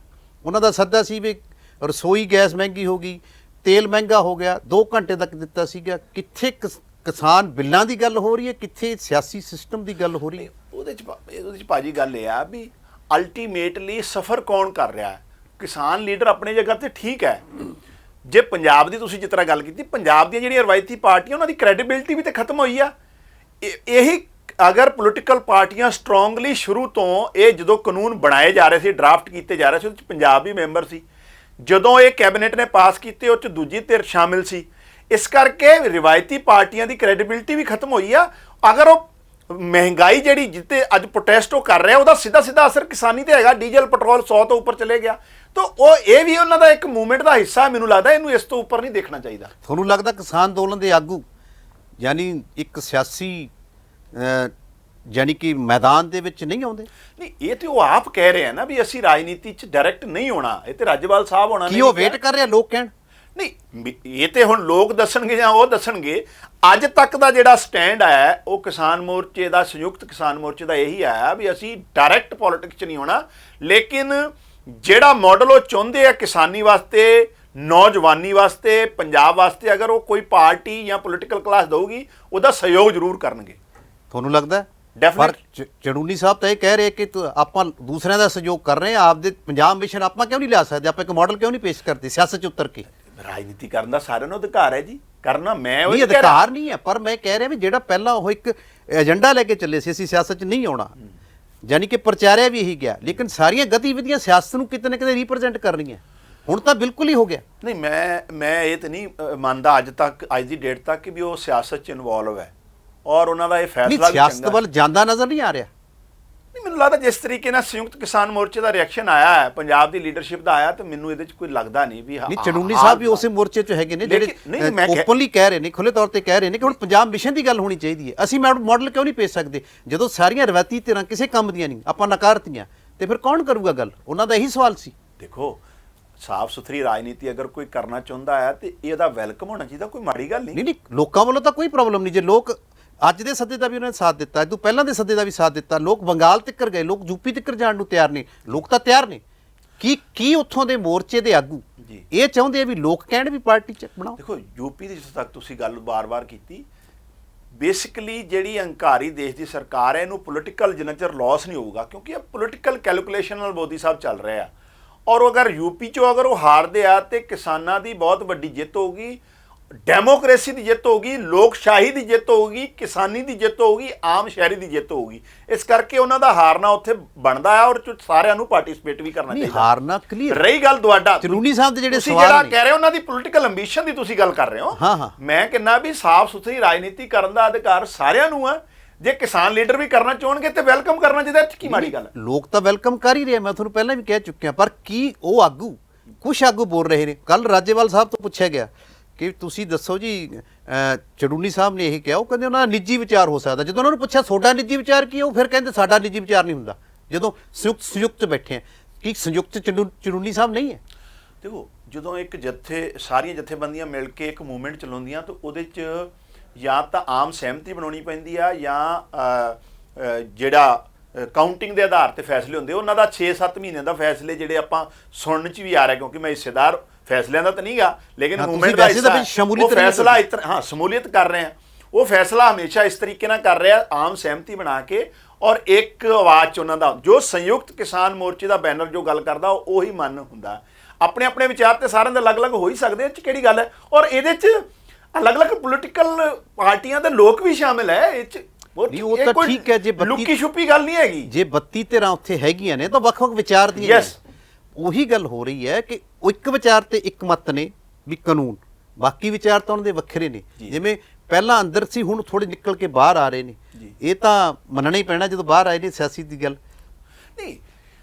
ਉਹਨਾਂ ਦਾ ਸੱਦਾ ਸੀ ਵੀ ਰਸੋਈ ਗੈਸ ਮਹਿੰਗੀ ਹੋ ਗਈ, ਤੇਲ ਮਹਿੰਗਾ ਹੋ ਗਿਆ, 2 ਘੰਟੇ ਤੱਕ ਦਿੱਤਾ ਸੀਗਾ। ਕਿੱਥੇ ਕਿਸਾਨ ਬਿੱਲਾਂ ਦੀ ਗੱਲ ਹੋ ਰਹੀ ਹੈ, ਕਿੱਥੇ ਸਿਆਸੀ ਸਿਸਟਮ ਦੀ ਗੱਲ ਹੋ ਰਹੀ ਹੈ? ਉਹਦੇ 'ਚ ਭਾਜੀ ਗੱਲ ਇਹ ਆ ਵੀ ਅਲਟੀਮੇਟਲੀ ਸਫਰ ਕੌਣ ਕਰ ਰਿਹਾ ਹੈ? ਕਿਸਾਨ ਲੀਡਰ ਆਪਣੀ ਜਗ੍ਹਾ ਤੇ ਠੀਕ ਹੈ। ਜੇ ਪੰਜਾਬ ਦੀ ਤੁਸੀਂ ਜਿਸ ਤਰ੍ਹਾਂ ਗੱਲ ਕੀਤੀ, ਪੰਜਾਬ ਦੀਆਂ ਜਿਹੜੀਆਂ ਰਵਾਇਤੀ ਪਾਰਟੀਆਂ ਉਹਨਾਂ ਦੀ ਕ੍ਰੈਡੀਬਿਲਿਟੀ ਵੀ ਤੇ ਖਤਮ ਹੋਈ ਆ। ਇਹੀ ਅਗਰ ਪੋਲੀਟੀਕਲ ਪਾਰਟੀਆਂ ਸਟਰੋਂਗਲੀ ਸ਼ੁਰੂ ਤੋਂ ਇਹ ਜਦੋਂ ਕਾਨੂੰਨ ਬਣਾਏ ਜਾ ਰਹੇ ਸੀ, ਡਰਾਫਟ ਕੀਤੇ ਜਾ ਰਹੇ ਸੀ, ਉਹਦੇ 'ਚ ਪੰਜਾਬ ਵੀ ਮੈਂਬਰ ਸੀ, ਜਦੋਂ ਇਹ ਕੈਬਨਿਟ ਨੇ ਪਾਸ ਕੀਤੇ ਉਹ 'ਚ ਦੂਜੀ ਧਿਰ ਸ਼ਾਮਿਲ ਸੀ। ਇਸ ਕਰਕੇ ਰਿਵਾਇਤੀ ਪਾਰਟੀਆਂ ਦੀ ਕ੍ਰੈਡੀਬਿਲਿਟੀ ਵੀ ਖਤਮ ਹੋਈ ਆ। ਅਗਰ ਉਹ ਮਹਿੰਗਾਈ ਜਿਹੜੀ ਜਿੱਤੇ ਅੱਜ ਪ੍ਰੋਟੈਸਟ ਉਹ ਕਰ ਰਿਹਾ ਉਹਦਾ ਸਿੱਧਾ ਅਸਰ ਕਿਸਾਨੀ ਤੇ ਹੈਗਾ। ਡੀਜ਼ਲ ਪੈਟਰੋਲ 100 ਤੋਂ ਉੱਪਰ ਚਲੇ ਗਿਆ, ਤਾਂ ਉਹ ਇਹ ਵੀ ਉਹਨਾਂ ਦਾ ਇੱਕ ਮੂਵਮੈਂਟ ਦਾ ਹਿੱਸਾ। ਮੈਨੂੰ ਲੱਗਦਾ ਇਹਨੂੰ ਇਸ ਤੋਂ ਉੱਪਰ ਨਹੀਂ ਦੇਖਣਾ ਚਾਹੀਦਾ। ਤੁਹਾਨੂੰ ਲੱਗਦਾ ਕਿਸਾਨ ਅੰਦੋਲਨ ਦੇ ਆਗੂ ਯਾਨੀ ਇੱਕ ਸਿਆਸੀ ਯਾਨੀ ਕਿ ਮੈਦਾਨ ਦੇ ਵਿੱਚ ਨਹੀਂ ਆਉਂਦੇ? ਨਹੀਂ, ਇਹ ਤੇ ਉਹ ਆਪ ਕਹਿ ਰਹੇ ਆ ਨਾ ਵੀ ਅਸੀਂ ਰਾਜਨੀਤੀ 'ਚ ਡਾਇਰੈਕਟ ਨਹੀਂ ਹੋਣਾ। ਇਹ ਤੇ ਰਾਜੇਵਾਲ ਸਾਹਿਬ ਹੋਣਾ ਕੀ ਉਹ ਵੇਟ ਕਰ ਰਿਹਾ ਲੋਕ ਕਹਿਣ? ਨਹੀਂ, ਇਹ ਤੇ ਹੁਣ ਲੋਕ ਦੱਸਣਗੇ ਜਾਂ ਉਹ ਦੱਸਣਗੇ। ਅੱਜ ਤੱਕ ਦਾ ਜਿਹੜਾ ਸਟੈਂਡ ਆਇਆ ਉਹ ਕਿਸਾਨ ਮੋਰਚੇ ਦਾ, ਸੰਯੁਕਤ ਕਿਸਾਨ ਮੋਰਚੇ ਦਾ ਇਹੀ ਆਇਆ ਵੀ ਅਸੀਂ ਡਾਇਰੈਕਟ ਪੋਲਿਟਿਕਸ 'ਚ ਨਹੀਂ ਹੋਣਾ, ਲੇਕਿਨ ਜਿਹੜਾ ਮਾਡਲ ਉਹ ਚਾਹੁੰਦੇ ਆ ਕਿਸਾਨੀ ਵਾਸਤੇ, ਨੌਜਵਾਨੀ ਵਾਸਤੇ, ਪੰਜਾਬ ਵਾਸਤੇ, ਅਗਰ ਉਹ ਕੋਈ ਪਾਰਟੀ ਜਾਂ ਪੋਲੀਟੀਕਲ ਕਲਾਸ ਦਊਗੀ ਉਹਦਾ ਸਹਿਯੋਗ ਜ਼ਰੂਰ ਕਰਨਗੇ। ਤੁਹਾਨੂੰ ਲੱਗਦਾ? ਪਰ ਚੜੂਨੀ ਸਾਹਿਬ ਤਾਂ ਇਹ ਕਹਿ ਰਹੇ ਕਿ ਆਪਾਂ ਦੂਸਰਿਆਂ ਦਾ ਸਹਿਯੋਗ ਕਰ ਰਹੇ ਹਾਂ, ਆਪਦੇ ਪੰਜਾਬ ਮਿਸ਼ਨ ਆਪਾਂ ਕਿਉਂ ਨਹੀਂ ਲਿਆ ਸਕਦੇ? ਆਪਾਂ ਇੱਕ ਮਾਡਲ ਕਿਉਂ ਨਹੀਂ ਪੇਸ਼ ਕਰਦੇ ਸਿਆਸਤ 'ਚ ਉਤਰ ਕੇ? ਰਾਜਨੀਤੀ ਕਰਨ ਦਾ ਸਾਰਿਆਂ ਨੂੰ ਅਧਿਕਾਰ ਹੈ ਜੀ, ਕਰਨਾ। ਮੈਂ ਉਹ ਅਧਿਕਾਰ ਨਹੀਂ ਹੈ, ਪਰ ਮੈਂ ਕਹਿ ਰਿਹਾ ਵੀ ਜਿਹੜਾ ਪਹਿਲਾਂ ਉਹ ਇੱਕ ਏਜੰਡਾ ਲੈ ਕੇ ਚੱਲੇ ਸੀ ਅਸੀਂ ਸਿਆਸਤ 'ਚ ਨਹੀਂ ਆਉਣਾ, ਯਾਨੀ ਕਿ ਪ੍ਰਚਾਰਿਆ ਵੀ ਇਹੀ ਗਿਆ, ਲੇਕਿਨ ਸਾਰੀਆਂ ਗਤੀਵਿਧੀਆਂ ਸਿਆਸਤ ਨੂੰ ਕਿਤੇ ਨਾ ਕਿਤੇ ਰਿਪਰੈਜ਼ੈਂਟ ਕਰ ਰਹੀਆਂ। ਹੁਣ ਤਾਂ ਬਿਲਕੁਲ ਹੀ ਹੋ ਗਿਆ। ਨਹੀਂ, ਮੈਂ ਇਹ ਤਾਂ ਨਹੀਂ ਮੰਨਦਾ ਅੱਜ ਦੀ ਡੇਟ ਤੱਕ ਕਿ ਵੀ ਉਹ ਸਿਆਸਤ 'ਚ ਇਨਵੋਲਵ ਹੈ, ਔਰ ਉਹਨਾਂ ਦਾ ਇਹ ਫੈਸਲਾ ਵੀ ਚੰਗਾ। ਸਿਆਸਤ ਵੱਲ ਜਾਂਦਾ ਨਜ਼ਰ ਨਹੀਂ ਆ ਰਿਹਾ। ਨਹੀਂ, ਮੈਨੂੰ ਲੱਗਦਾ ਜਿਸ ਤਰੀਕੇ ਨਾਲ ਸੰਯੁਕਤ ਕਿਸਾਨ ਮੋਰਚੇ ਦਾ ਰਿਐਕਸ਼ਨ ਆਇਆ ਹੈ, ਪੰਜਾਬ ਦੀ ਲੀਡਰਸ਼ਿਪ ਦਾ ਆਇਆ, ਤਾਂ ਮੈਨੂੰ ਇਹਦੇ 'ਚ ਕੋਈ ਲੱਗਦਾ ਨਹੀਂ ਵੀ ਨਹੀਂ। ਚੜੂਨੀ ਸਾਹਿਬ ਵੀ ਉਸੇ ਮੋਰਚੇ 'ਚ ਹੈਗੇ ਨੇ ਜਿਹੜੇ ਓਪਨਲੀ ਕਹਿ ਰਹੇ ਨੇ, ਖੁੱਲੇ ਤੌਰ ਤੇ ਕਹਿ ਰਹੇ ਨੇ ਕਿ ਹੁਣ ਪੰਜਾਬ ਮਿਸ਼ਨ ਦੀ ਗੱਲ ਹੋਣੀ ਚਾਹੀਦੀ ਹੈ। ਅਸੀਂ ਮਾਡਲ ਕਿਉਂ ਨਹੀਂ ਪੇਸ਼ ਸਕਦੇ ਜਦੋਂ ਸਾਰੀਆਂ ਰਵਾਇਤੀ ਧਿਰਾਂ ਕਿਸੇ ਕੰਮ ਦੀਆਂ ਨਹੀਂ, ਆਪਾਂ ਨਕਾਰਤੀਆਂ, ਤੇ ਫਿਰ ਕੌਣ ਕਰੂਗਾ ਗੱਲ? ਉਹਨਾਂ ਦਾ ਇਹੀ ਸਵਾਲ ਸੀ। ਦੇਖੋ, ਸਾਫ਼ ਸੁਥਰੀ ਰਾਜਨੀਤੀ ਅਗਰ ਕੋਈ ਕਰਨਾ ਚਾਹੁੰਦਾ ਹੈ ਤੇ ਇਹਦਾ ਵੈਲਕਮ ਹੋਣਾ ਚਾਹੀਦਾ, ਕੋਈ ਮਾੜੀ ਗੱਲ ਨਹੀਂ। ਨਹੀਂ, ਲੋਕਾਂ ਵੱਲੋਂ ਤਾਂ ਕੋਈ ਪ੍ਰੋਬਲਮ ਨਹੀਂ। ਜੇ ਲੋਕ ਅੱਜ ਦੇ ਸੱਦੇ ਦਾ ਵੀ ਉਹਨਾਂ ਨੇ ਸਾਥ ਦਿੱਤਾ, ਇਹ ਤੋਂ ਪਹਿਲਾਂ ਦੇ ਸੱਦੇ ਦਾ ਵੀ ਸਾਥ ਦਿੱਤਾ, ਲੋਕ ਬੰਗਾਲ ਤੱਕ ਗਏ, ਲੋਕ ਯੂਪੀ ਤੱਕ ਜਾਣ ਨੂੰ ਤਿਆਰ ਨੇ, ਲੋਕ ਤਾਂ ਤਿਆਰ ਨੇ। ਕੀ ਉੱਥੋਂ ਦੇ ਮੋਰਚੇ ਦੇ ਆਗੂ ਇਹ ਚਾਹੁੰਦੇ ਆ ਵੀ ਲੋਕ ਕਹਿਣ ਵੀ ਪਾਰਟੀ 'ਚ ਬਣਾਓ? ਦੇਖੋ, ਯੂਪੀ ਦੀ ਜਿੱਥੇ ਤੱਕ ਤੁਸੀਂ ਗੱਲ ਬਾਰ-ਬਾਰ ਕੀਤੀ, ਬੇਸਿਕਲੀ ਜਿਹੜੀ ਹੰਕਾਰੀ ਦੇਸ਼ ਦੀ ਸਰਕਾਰ ਹੈ ਇਹਨੂੰ ਪੋਲੀਟੀਕਲ ਜਿੰਨਾ ਚਿਰ ਲਾਸ ਨਹੀਂ ਹੋਊਗਾ, ਕਿਉਂਕਿ ਇਹ ਪੋਲੀਟੀਕਲ ਕੈਲਕੂਲੇਸ਼ਨ ਨਾਲ ਮੋਦੀ ਸਾਹਿਬ ਚੱਲ ਰਹੇ ਆ। ਔਰ ਅਗਰ ਯੂਪੀ 'ਚੋਂ ਅਗਰ ਉਹ ਹਾਰਦੇ ਆ ਤੇ ਕਿਸਾਨਾਂ ਦੀ ਬਹੁਤ ਵੱਡੀ ਜਿੱਤ ਹੋਊਗੀ, ਡੈਮੋਕ੍ਰੇਸੀ ਦੀ ਜਿੱਤ ਹੋਊਗੀ, ਲੋਕਸ਼ਾਹੀ ਦੀ ਜਿੱਤ ਹੋਊਗੀ, ਕਿਸਾਨੀ ਦੀ ਜਿੱਤ ਹੋਊਗੀ, ਆਮ ਸ਼ਹਿਰੀ ਦੀ ਜਿੱਤ ਹੋਊਗੀ। ਇਸ ਕਰਕੇ ਉਹਨਾਂ ਦਾ ਹਾਰਨਾ ਉੱਥੇ ਬਣਦਾ ਹੈ ਔਰ ਸਾਰਿਆਂ ਨੂੰ ਪਾਰਟਿਸਿਪੇਟ ਵੀ ਕਰਨਾ ਚਾਹੀਦਾ। ਹਾਰਨਾ ਕਲੀਅਰ ਰਹੀ ਗੱਲ ਤੁਹਾਡਾ ਚਰੂਨੀ ਸਾਹਿਬ ਦੇ ਜਿਹੜੇ ਸਵਾਲ ਜਿਹੜਾ ਕਹਿ ਰਹੇ ਹੋ ਉਹਨਾਂ ਦੀ ਪੋਲੀਟੀਕਲ ਐਂਬੀਸ਼ਨ ਦੀ ਤੁਸੀਂ ਗੱਲ ਕਰ ਰਹੇ ਹੋ, ਮੈਂ ਕਹਿੰਦਾ ਵੀ ਸਾਫ਼ ਸੁਥਰੀ ਰਾਜਨੀਤੀ ਕਰਨ ਦਾ ਅਧਿਕਾਰ ਸਾਰਿਆਂ ਨੂੰ ਆ। ਜੇ ਕਿਸਾਨ ਲੀਡਰ ਵੀ ਕਰਨਾ ਚਾਹਣਗੇ ਤੇ ਵੈਲਕਮ ਕਰਨਾ ਚਾਹੀਦਾ, ਇਹ 'ਚ ਕੀ ਮਾੜੀ ਗੱਲ ਹੈ? ਲੋਕ ਤਾਂ ਵੈਲਕਮ ਕਰ ਹੀ ਰਹੇ, ਮੈਂ ਤੁਹਾਨੂੰ ਪਹਿਲਾਂ ਵੀ ਕਹਿ ਚੁੱਕਿਆ, ਪਰ ਕੀ ਉਹ ਆਗੂ ਕੁਛ ਆਗੂ ਬੋਲ ਰਹੇ ਨੇ। ਕੱਲ ਰਾਜੇਵਾਲ ਸਾਹਿਬ ਤੋਂ ਪੁੱਛਿਆ ਗਿਆ ਕਿ ਤੁਸੀਂ ਦੱਸੋ ਜੀ, ਚੜੂਨੀ ਸਾਹਿਬ ਨੇ ਇਹ ਕਿਹਾ, ਉਹ ਕਹਿੰਦੇ ਉਹਨਾਂ ਦਾ ਨਿੱਜੀ ਵਿਚਾਰ ਹੋ ਸਕਦਾ। ਜਦੋਂ ਉਹਨਾਂ ਨੂੰ ਪੁੱਛਿਆ ਤੁਹਾਡਾ ਨਿੱਜੀ ਵਿਚਾਰ ਕੀ ਹੈ, ਉਹ ਫਿਰ ਕਹਿੰਦੇ ਸਾਡਾ ਨਿੱਜੀ ਵਿਚਾਰ ਨਹੀਂ ਹੁੰਦਾ। ਜਦੋਂ ਸੰਯੁਕਤ ਬੈਠੇ ਆ, ਕੀ ਸੰਯੁਕਤ ਚੜੂਨੀ ਸਾਹਿਬ ਨਹੀਂ ਹੈ? ਦੇਖੋ, ਜਦੋਂ ਇੱਕ ਸਾਰੀਆਂ ਜਥੇਬੰਦੀਆਂ ਮਿਲ ਕੇ ਇੱਕ ਮੂਵਮੈਂਟ ਚਲਾਉਂਦੀਆਂ ਤਾਂ ਉਹਦੇ 'ਚ ਜਾਂ ਤਾਂ ਆਮ ਸਹਿਮਤੀ ਬਣਾਉਣੀ ਪੈਂਦੀ ਆ, ਜਾਂ ਜਿਹੜਾ ਕਾਊਂਟਿੰਗ ਦੇ ਆਧਾਰ ਤੇ ਫੈਸਲੇ ਹੁੰਦੇ ਉਹਨਾਂ ਦਾ 6-7 ਮਹੀਨੇ ਦਾ ਫੈਸਲੇ ਜਿਹੜੇ ਆਪਾਂ ਸੁਣਨ 'ਚ ਵੀ ਆ ਰਿਹਾ, ਕਿਉਂਕਿ ਮੈਂ ਹਿੱਸੇਦਾਰ ਫੈਸਲਿਆਂ ਦਾ ਤਾਂ ਨਹੀਂਗਾ, ਲੇਕਿਨ ਮੂਵਮੈਂਟ ਦਾ ਫੈਸਲਾ ਸ਼ਮੂਲੀਅਤ ਕਰ ਰਹੇ ਆ। ਉਹ ਫੈਸਲਾ ਹਮੇਸ਼ਾ ਇਸ ਤਰੀਕੇ ਨਾਲ ਕਰ ਰਿਹਾ, ਆਮ ਸਹਿਮਤੀ ਬਣਾ ਕੇ ਔਰ ਇੱਕ ਆਵਾਜ਼ 'ਚ ਉਹਨਾਂ ਦਾ ਜੋ ਸੰਯੁਕਤ ਕਿਸਾਨ ਮੋਰਚੇ ਦਾ ਬੈਨਰ ਜੋ ਗੱਲ ਕਰਦਾ ਉਹੀ ਮਨ ਹੁੰਦਾ। ਆਪਣੇ ਆਪਣੇ ਵਿਚਾਰ ਤੇ ਸਾਰਿਆਂ ਦੇ ਅਲੱਗ-ਅਲੱਗ ਹੋ ਹੀ ਸਕਦੇ, ਇਹ 'ਚ ਕਿਹੜੀ ਗੱਲ ਹੈ? ਔਰ ਇਹਦੇ 'ਚ ਅਲੱਗ-ਅਲੱਗ ਪੋਲੀਟੀਕਲ ਪਾਰਟੀਆਂ ਦੇ ਲੋਕ ਵੀ ਸ਼ਾਮਿਲ ਹੈ। ਇਹ 'ਚ ਉਹ ਤਾਂ ਠੀਕ ਹੈ, ਜੇ ਲੁੱਕੀ ਛੁਪੀ ਗੱਲ ਨਹੀਂ ਹੈਗੀ। ਜੇ 32 ਧਿਰਾਂ ਉੱਥੇ ਹੈਗੀਆਂ ਨੇ ਤਾਂ ਵੱਖ-ਵੱਖ ਵਿਚਾਰ ਦੀਆਂ ਉਹੀ ਗੱਲ ਹੋ ਰਹੀ ਹੈ ਕਿ ਉਹ ਇੱਕ ਵਿਚਾਰ ਤੇ ਇੱਕ ਮਤ ਨੇ ਵੀ ਕਾਨੂੰਨ, ਬਾਕੀ ਵਿਚਾਰ ਤਾਂ ਉਹਨਾਂ ਦੇ ਵੱਖਰੇ ਨੇ। ਜਿਵੇਂ ਪਹਿਲਾਂ ਅੰਦਰ ਸੀ, ਹੁਣ ਥੋੜੇ ਨਿਕਲ ਕੇ ਬਾਹਰ ਆ ਰਹੇ ਨੇ। ਇਹ ਤਾਂ ਮੰਨਣਾ ਹੀ ਪੈਣਾ ਜਦੋਂ ਬਾਹਰ ਆਏ ਨੇ। ਸਿਆਸੀ ਦੀ ਗੱਲ ਨਹੀਂ,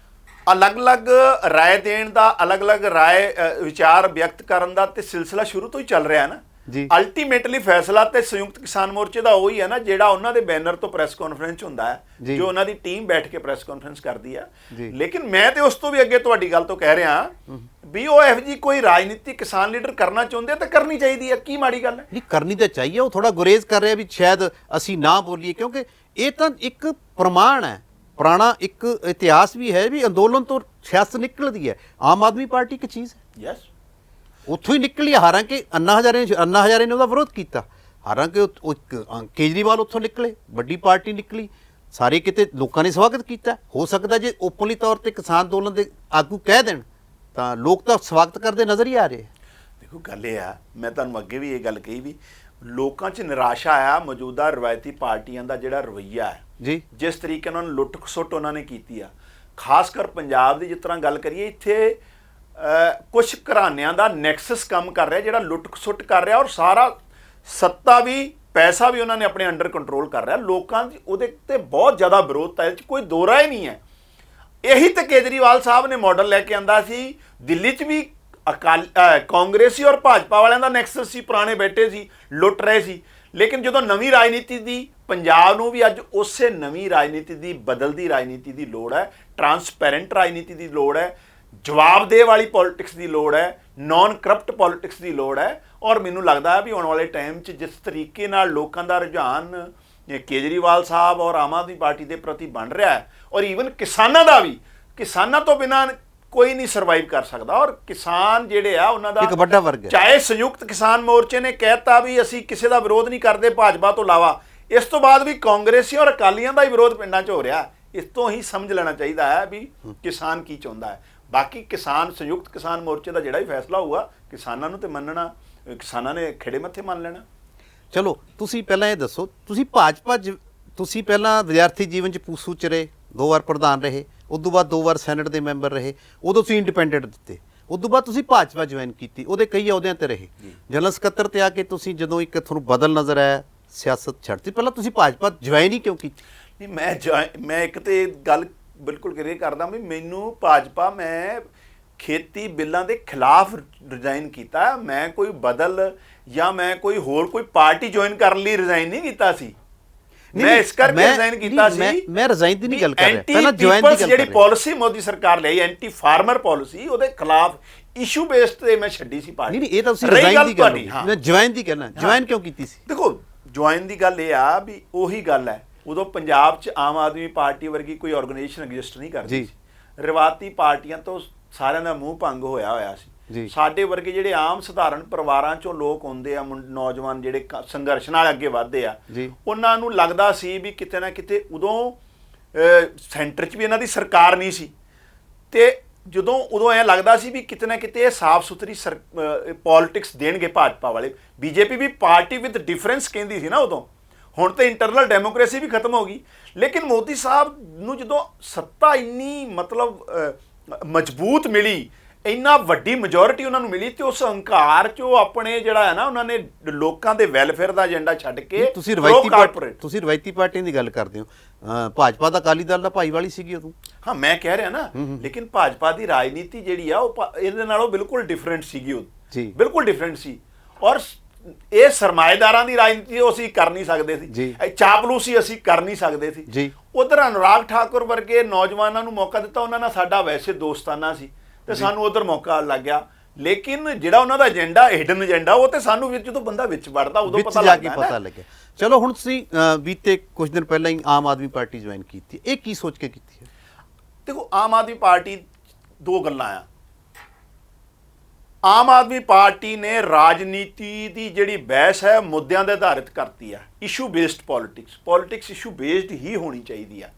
ਅਲੱਗ-ਅਲੱਗ ਰਾਏ ਦੇਣ ਦਾ, ਅਲੱਗ-ਅਲੱਗ ਰਾਏ ਵਿਚਾਰ ਵਿਅਕਤ ਕਰਨ ਦਾ ਤੇ ਸਿਲਸਿਲਾ ਸ਼ੁਰੂ ਤੋਂ ਹੀ ਚੱਲ ਰਿਹਾ ਨਾ ਜੀ। ਅਲਟੀਮੇਟਲੀ ਫੈਸਲਾ ਤੇ ਸੰਯੁਕਤ ਕਿਸਾਨ ਮੋਰਚੇ ਦਾ ਉਹੀ ਹੈ ਨਾ, ਜਿਹੜਾ ਉਹਨਾਂ ਦੇ ਬੈਨਰ ਤੋਂ ਪ੍ਰੈਸ ਕਾਨਫਰੰਸ ਹੁੰਦਾ ਹੈ, ਜੋ ਉਹਨਾਂ ਦੀ ਟੀਮ ਬੈਠ ਕੇ ਪ੍ਰੈਸ ਕਾਨਫਰੰਸ ਕਰਦੀ ਆ। ਲੇਕਿਨ ਮੈਂ ਤੇ ਉਸ ਤੋਂ ਵੀ ਅੱਗੇ ਤੁਹਾਡੀ ਗੱਲ ਤੋਂ ਕਹਿ ਰਿਹਾ ਵੀ ਉਹ ਇਹੋ ਜਿਹੀ ਕੋਈ ਰਾਜਨੀਤੀ ਕਿਸਾਨ ਲੀਡਰ ਕਰਨਾ ਚਾਹੁੰਦੇ ਤਾਂ ਕਰਨੀ ਚਾਹੀਦੀ ਹੈ, ਕੀ ਮਾੜੀ ਗੱਲ ਹੈ? ਨਹੀਂ, ਕਰਨੀ ਤਾਂ ਚਾਹੀਏ। ਉਹ ਥੋੜਾ ਗੁਰੇਜ਼ ਕਰ ਰਿਹਾ ਵੀ ਸ਼ਾਇਦ ਅਸੀਂ ਨਾ ਬੋਲੀਏ, ਕਿਉਂਕਿ ਇਹ ਤਾਂ ਇੱਕ ਪ੍ਰਮਾਣ ਹੈ, ਪੁਰਾਣਾ ਇੱਕ ਇਤਿਹਾਸ ਵੀ ਹੈ ਵੀ ਅੰਦੋਲਨ ਤੋਂ ਸਿਆਸਤ ਨਿਕਲਦੀ ਹੈ। ਆਮ ਆਦਮੀ ਪਾਰਟੀ ਇੱਕ ਚੀਜ਼ ਹੈ, ਯੈਸ, ਉੱਥੋਂ ਹੀ ਨਿਕਲੀ। ਹਾਲਾਂਕਿ ਅੰਨਾ ਹਜ਼ਾਰੇ ਨੇ ਉਹਦਾ ਵਿਰੋਧ ਕੀਤਾ, ਹਾਲਾਂਕਿ ਕੇਜਰੀਵਾਲ ਉੱਥੋਂ ਨਿਕਲੇ, ਵੱਡੀ ਪਾਰਟੀ ਨਿਕਲੀ, ਸਾਰੇ ਕਿਤੇ ਲੋਕਾਂ ਨੇ ਸਵਾਗਤ ਕੀਤਾ। ਹੋ ਸਕਦਾ ਜੇ ਓਪਨਲੀ ਤੌਰ ਤੇ ਕਿਸਾਨ ਅੰਦੋਲਨ ਦੇ ਆਗੂ ਕਹਿ ਦੇਣ ਤਾਂ ਲੋਕ ਤਾਂ ਸਵਾਗਤ ਕਰਦੇ ਨਜ਼ਰ ਹੀ ਆ ਰਹੇ। ਦੇਖੋ, ਗੱਲ ਇਹ ਆ, ਮੈਂ ਤੁਹਾਨੂੰ ਅੱਗੇ ਵੀ ਇਹ ਗੱਲ ਕਹੀ ਵੀ ਲੋਕਾਂ 'ਚ ਨਿਰਾਸ਼ਾ ਆ ਮੌਜੂਦਾ ਰਵਾਇਤੀ ਪਾਰਟੀਆਂ ਦਾ ਜਿਹੜਾ ਰਵੱਈਆ ਹੈ ਜੀ, ਜਿਸ ਤਰੀਕੇ ਨਾਲ ਲੁੱਟ ਖਸੁੱਟ ਉਹਨਾਂ ਨੇ ਕੀਤੀ ਆ। ਖਾਸ ਕਰ ਪੰਜਾਬ ਦੀ ਜਿਸ ਤਰ੍ਹਾਂ ਗੱਲ ਕਰੀਏ, ਇੱਥੇ ਕੁਝ ਘਰਾਣਿਆਂ ਦਾ ਨੈਕਸਸ ਕੰਮ ਕਰ ਰਿਹਾ ਜਿਹੜਾ ਲੁੱਟ ਖਸੁੱਟ ਕਰ ਰਿਹਾ, ਔਰ ਸਾਰਾ ਸੱਤਾ ਵੀ ਪੈਸਾ ਵੀ ਉਹਨਾਂ ਨੇ ਆਪਣੇ ਅੰਡਰ ਕੰਟਰੋਲ ਕਰ ਰਿਹਾ। ਲੋਕਾਂ ਦੀ ਉਹਦੇ ਤੇ ਬਹੁਤ ਜ਼ਿਆਦਾ ਵਿਰੋਧਤਾ ਹੈ, ਕੋਈ ਦੋ ਰਾਏ ਨਹੀਂ ਹੈ। ਇਹੀ ਤਾਂ ਕੇਜਰੀਵਾਲ ਸਾਹਿਬ ਨੇ ਮਾਡਲ ਲੈ ਕੇ ਆਂਦਾ ਸੀ। ਦਿੱਲੀ 'ਚ ਵੀ ਕਾਂਗਰਸੀ ਔਰ ਭਾਜਪਾ ਵਾਲਿਆਂ ਦਾ ਨੈਕਸਸ ਸੀ, ਪੁਰਾਣੇ ਬੈਠੇ ਸੀ, ਲੁੱਟ ਰਹੇ ਸੀ। ਲੇਕਿਨ ਜਦੋਂ ਨਵੀਂ ਰਾਜਨੀਤੀ ਦੀ, ਪੰਜਾਬ ਨੂੰ ਵੀ ਅੱਜ ਉਸੇ ਨਵੀਂ ਰਾਜਨੀਤੀ ਦੀ, ਬਦਲਦੀ ਰਾਜਨੀਤੀ ਦੀ ਲੋੜ ਹੈ, ਟਰਾਂਸਪੈਰੈਂਟ ਰਾਜਨੀਤੀ ਦੀ ਲੋੜ ਹੈ, ਜਵਾਬਦੇਹ ਵਾਲੀ ਪੋਲਿਟਿਕਸ ਦੀ ਲੋੜ ਹੈ, ਨਾਨ ਕਰਪਟ ਪੋਲਿਟਿਕਸ ਦੀ ਲੋੜ ਹੈ। ਔਰ ਮੈਨੂੰ ਲੱਗਦਾ ਹੈ ਵੀ ਆਉਣ ਵਾਲੇ ਟਾਈਮ 'ਚ ਜਿਸ ਤਰੀਕੇ ਨਾਲ ਲੋਕਾਂ ਦਾ ਰੁਝਾਨ ਕੇਜਰੀਵਾਲ ਸਾਹਿਬ ਔਰ ਆਮ ਆਦਮੀ ਪਾਰਟੀ ਦੇ ਪ੍ਰਤੀ ਬਣ ਰਿਹਾ ਹੈ, ਔਰ ਈਵਨ ਕਿਸਾਨਾਂ ਦਾ ਵੀ, ਕਿਸਾਨਾਂ ਤੋਂ ਬਿਨਾਂ ਕੋਈ ਨਹੀਂ ਸਰਵਾਈਵ ਕਰ ਸਕਦਾ। ਔਰ ਕਿਸਾਨ ਜਿਹੜੇ ਆ ਉਹਨਾਂ ਦਾ ਇੱਕ ਵੱਡਾ ਵਰਗ ਹੈ। ਚਾਹੇ ਸੰਯੁਕਤ ਕਿਸਾਨ ਮੋਰਚੇ ਨੇ ਕਹਿਤਾ ਵੀ ਅਸੀਂ ਕਿਸੇ ਦਾ ਵਿਰੋਧ ਨਹੀਂ ਕਰਦੇ ਭਾਜਪਾ ਤੋਂ ਇਲਾਵਾ, ਇਸ ਤੋਂ ਬਾਅਦ ਵੀ ਕਾਂਗਰਸੀ ਔਰ ਅਕਾਲੀਆਂ ਦਾ ਹੀ ਵਿਰੋਧ ਪਿੰਡਾਂ 'ਚ ਹੋ ਰਿਹਾ। ਇਸ ਤੋਂ ਹੀ ਸਮਝ ਲੈਣਾ ਚਾਹੀਦਾ ਹੈ ਵੀ ਕਿਸਾਨ ਕੀ ਚਾਹੁੰਦਾ ਹੈ। ਬਾਕੀ ਕਿਸਾਨ, ਸੰਯੁਕਤ ਕਿਸਾਨ ਮੋਰਚੇ ਦਾ ਜਿਹੜਾ ਵੀ ਫੈਸਲਾ ਹੋਊਗਾ, ਕਿਸਾਨਾਂ ਨੂੰ ਤੇ ਮੰਨਣਾ, ਕਿਸਾਨਾਂ ਨੇ ਖੇੜੇ ਮੱਥੇ ਮੰਨ ਲੈਣਾ। ਚਲੋ, ਤੁਸੀਂ ਪਹਿਲਾਂ ਇਹ ਦੱਸੋ, ਤੁਸੀਂ ਭਾਜਪਾ, ਤੁਸੀਂ ਪਹਿਲਾਂ ਵਿਦਿਆਰਥੀ ਜੀਵਨ 'ਚ ਪੂਸੂ 'ਚ ਰਹੇ, 2 ਵਾਰ ਪ੍ਰਧਾਨ ਰਹੇ, ਉਦੋਂ ਬਾਅਦ 2 ਵਾਰ ਸੈਨੇਟ ਦੇ ਮੈਂਬਰ ਰਹੇ, ਉਦੋਂ ਤੁਸੀਂ ਇੰਡੀਪੈਂਡੈਂਟ ਦਿੱਤੇ, ਉਦੋਂ ਬਾਅਦ ਤੁਸੀਂ ਭਾਜਪਾ ਜੁਆਇਨ ਕੀਤੀ, ਉਹਦੇ ਕਈ ਅਹੁਦਿਆਂ ਤੇ ਰਹੇ, ਜਨਰਲ ਸਕੱਤਰ ਤੇ ਆ ਕੇ ਤੁਸੀਂ ਜਦੋਂ ਇੱਕ ਤੁਹਾਨੂੰ ਬਦਲ ਨਜ਼ਰ ਆਇਆ, ਸਿਆਸਤ ਛੱਡਤੀ। ਪਹਿਲਾਂ ਤੁਸੀਂ ਭਾਜਪਾ ਜੁਆਇਨ ਹੀ ਕਿਉਂ ਕੀਤੀ? ਨਹੀਂ, ਮੈਂ ਇੱਕ ਤੇ ਗੱਲ ਬਿਲਕੁਲ ਕਲੀਅਰ ਕਰਦਾ ਵੀ ਮੈਨੂੰ ਭਾਜਪਾ, ਮੈਂ ਖੇਤੀ ਬਿੱਲਾਂ ਦੇ ਖਿਲਾਫ ਰਿਜ਼ਾਈਨ ਕੀਤਾ। ਮੈਂ ਕੋਈ ਬਦਲ ਜਾਂ ਮੈਂ ਕੋਈ ਹੋਰ ਕੋਈ ਪਾਰਟੀ ਜੁਆਇਨ ਕਰਨ ਲਈ ਰਿਜ਼ਾਈਨ ਨਹੀਂ ਕੀਤਾ ਸੀ। ਮੈਂ ਇਸ ਕਰਕੇ ਰਿਜ਼ਾਈਨ ਕੀਤਾ ਸੀ, ਮੈਂ ਰਿਜ਼ਾਈਨ ਦੀ ਨਹੀਂ ਗੱਲ ਕਰ ਰਿਹਾ, ਪਹਿਲਾਂ ਜੁਆਇਨ ਦੀ ਗੱਲ। ਜਿਹੜੀ ਪਾਲਿਸੀ ਮੋਦੀ ਸਰਕਾਰ ਲਈ ਐਂਟੀ ਫਾਰਮਰ ਪਾਲਿਸੀ, ਉਹਦੇ ਖਿਲਾਫ ਇਸ਼ੂ ਬੇਸਡ ਤੇ ਮੈਂ ਛੱਡੀ ਸੀ ਪਾਰਟੀ। ਨਹੀਂ, ਇਹ ਤਾਂ ਤੁਸੀਂ ਰਿਜ਼ਾਈਨ ਦੀ ਗੱਲ, ਮੈਂ ਜੁਆਇਨ ਦੀ ਕਹਿਣਾ, ਜੁਆਇਨ ਕਿਉਂ ਕੀਤੀ ਸੀ? ਦੇਖੋ, ਜੁਆਇਨ ਦੀ ਗੱਲ ਇਹ ਆ ਵੀ ਉਹੀ ਗੱਲ ਹੈ, ਉਦੋਂ ਪੰਜਾਬ 'ਚ ਆਮ ਆਦਮੀ ਪਾਰਟੀ ਵਰਗੀ ਕੋਈ ਆਰਗੇਨਾਈਜੇਸ਼ਨ ਐਗਜ਼ਿਸਟ ਨਹੀਂ ਕਰਦੀ ਸੀ। ਰਿਵਾਇਤੀ ਪਾਰਟੀਆਂ ਤੋਂ ਸਾਰਿਆਂ ਦਾ ਮੂੰਹ ਭੰਗ ਹੋਇਆ ਸੀ। ਜੀ। ਸਾਡੇ ਵਰਗੇ ਜਿਹੜੇ ਆਮ ਸਧਾਰਨ ਪਰਿਵਾਰਾਂ ਚੋਂ ਲੋਕ ਹੁੰਦੇ ਆ, ਨੌਜਵਾਨ ਜਿਹੜੇ ਸੰਘਰਸ਼ ਨਾਲ ਅੱਗੇ ਵਧਦੇ ਆ, ਜੀ। ਉਹਨਾਂ ਨੂੰ ਲੱਗਦਾ ਸੀ ਵੀ ਕਿਤੇ ਨਾ ਕਿਤੇ ਉਦੋਂ ਸੈਂਟਰ 'ਚ ਵੀ ਇਹਨਾਂ ਦੀ ਸਰਕਾਰ ਨਹੀਂ ਸੀ, ਤੇ ਜਦੋਂ ਉਦੋਂ ਐਂ ਲੱਗਦਾ ਸੀ ਵੀ ਕਿਤੇ ਨਾ ਕਿਤੇ ਇਹ ਸਾਫ਼ ਸੁਥਰੀ ਪੋਲਿਟਿਕਸ ਦੇਣਗੇ ਭਾਜਪਾ ਵਾਲੇ। ਬੀਜੇਪੀ ਵੀ ਪਾਰਟੀ ਵਿਦ ਡਿਫਰੈਂਸ ਕਹਿੰਦੀ ਸੀ ਨਾ ਉਦੋਂ। ਹੁਣ ਤਾਂ ਇੰਟਰਨਲ ਡੈਮੋਕ੍ਰੇਸੀ ਵੀ ਖਤਮ ਹੋ ਗਈ, ਲੇਕਿਨ ਮੋਦੀ ਸਾਹਿਬ ਨੂੰ ਜਦੋਂ ਸੱਤਾ ਇੰਨੀ ਮਤਲਬ ਮਜ਼ਬੂਤ ਮਿਲੀ, ਇੰਨਾ ਵੱਡੀ ਮੈਜੋਰਿਟੀ ਉਹਨਾਂ ਨੂੰ ਮਿਲੀ, ਤੇ ਉਸ ਹੰਕਾਰ 'ਚ ਉਹ ਆਪਣੇ ਜਿਹੜਾ ਹੈ ਨਾ, ਉਹਨਾਂ ਨੇ ਲੋਕਾਂ ਦੇ ਵੈਲਫੇਅਰ ਦਾ ਏਜੰਡਾ ਛੱਡ ਕੇ ਤੁਸੀਂ ਰਵਾਇਤੀ ਪਾਰਟੀਆਂ ਦੀ ਗੱਲ ਕਰਦੇ ਹੋ। ਭਾਜਪਾ ਦਾ ਅਕਾਲੀ ਦਲ ਦਾ ਭਾਈਵਾਲੀ ਸੀਗੀ ਉਦੋਂ। ਹਾਂ, ਮੈਂ ਕਹਿ ਰਿਹਾ ਨਾ, ਲੇਕਿਨ ਭਾਜਪਾ ਦੀ ਰਾਜਨੀਤੀ ਜਿਹੜੀ ਆ ਉਹ ਇਹਦੇ ਨਾਲੋਂ ਬਿਲਕੁਲ ਡਿਫਰੈਂਟ ਸੀਗੀ ਉਹ ਜੀ, ਬਿਲਕੁਲ ਡਿਫਰੈਂਟ ਸੀ। ਔਰ ਇਹ ਸਰਮਾਏਦਾਰਾਂ ਦੀ ਰਾਜਨੀਤੀ ਉਹ ਅਸੀਂ ਕਰ ਨਹੀਂ ਸਕਦੇ ਸੀ, ਚਾਪਲੂਸੀ ਅਸੀਂ ਕਰ ਨਹੀਂ ਸਕਦੇ ਸੀ। ਉਧਰ ਅਨੁਰਾਗ ਠਾਕੁਰ ਵਰਗੇ ਨੌਜਵਾਨਾਂ ਨੂੰ ਮੌਕਾ ਦਿੱਤਾ, ਉਹਨਾਂ ਨਾਲ ਸਾਡਾ ਵੈਸੇ ਦੋਸਤਾਨਾ ਸੀ, ਤੇ ਸਾਨੂੰ ਉਧਰ ਮੌਕਾ ਲੱਗ ਗਿਆ। ਲੇਕਿਨ ਜਿਹੜਾ ਉਹਨਾਂ ਦਾ ਏਜੰਡਾ, ਹਿਡਨ ਏਜੰਡਾ, ਉਹ ਤੇ ਸਾਨੂੰ ਵਿੱਚ ਜਦੋਂ ਬੰਦਾ ਵਿੱਚ ਵੜਦਾ ਉਦੋਂ ਪਤਾ ਲੱਗਿਆ। ਚਲੋ ਹੁਣ ਤੁਸੀਂ ਬੀਤੇ ਕੁਝ ਦਿਨ ਪਹਿਲਾਂ ਹੀ ਆਮ ਆਦਮੀ ਪਾਰਟੀ ਜੁਆਇਨ ਕੀਤੀ, ਇਹ ਕੀ ਸੋਚ ਕੇ ਕੀਤੀ ਹੈ? ਦੇਖੋ, ਆਮ ਆਦਮੀ ਪਾਰਟੀ ਦੋ ਗੱਲਾਂ ਆ। ਆਮ ਆਦਮੀ ਪਾਰਟੀ ਨੇ ਰਾਜਨੀਤੀ ਦੀ ਜਿਹੜੀ ਬਹਿਸ ਹੈ ਮੁੱਦਿਆਂ ਦੇ ਆਧਾਰਿਤ ਕਰਤੀ ਆ, issue based politics issue based ਹੀ ਹੋਣੀ ਚਾਹੀਦੀ ਆ।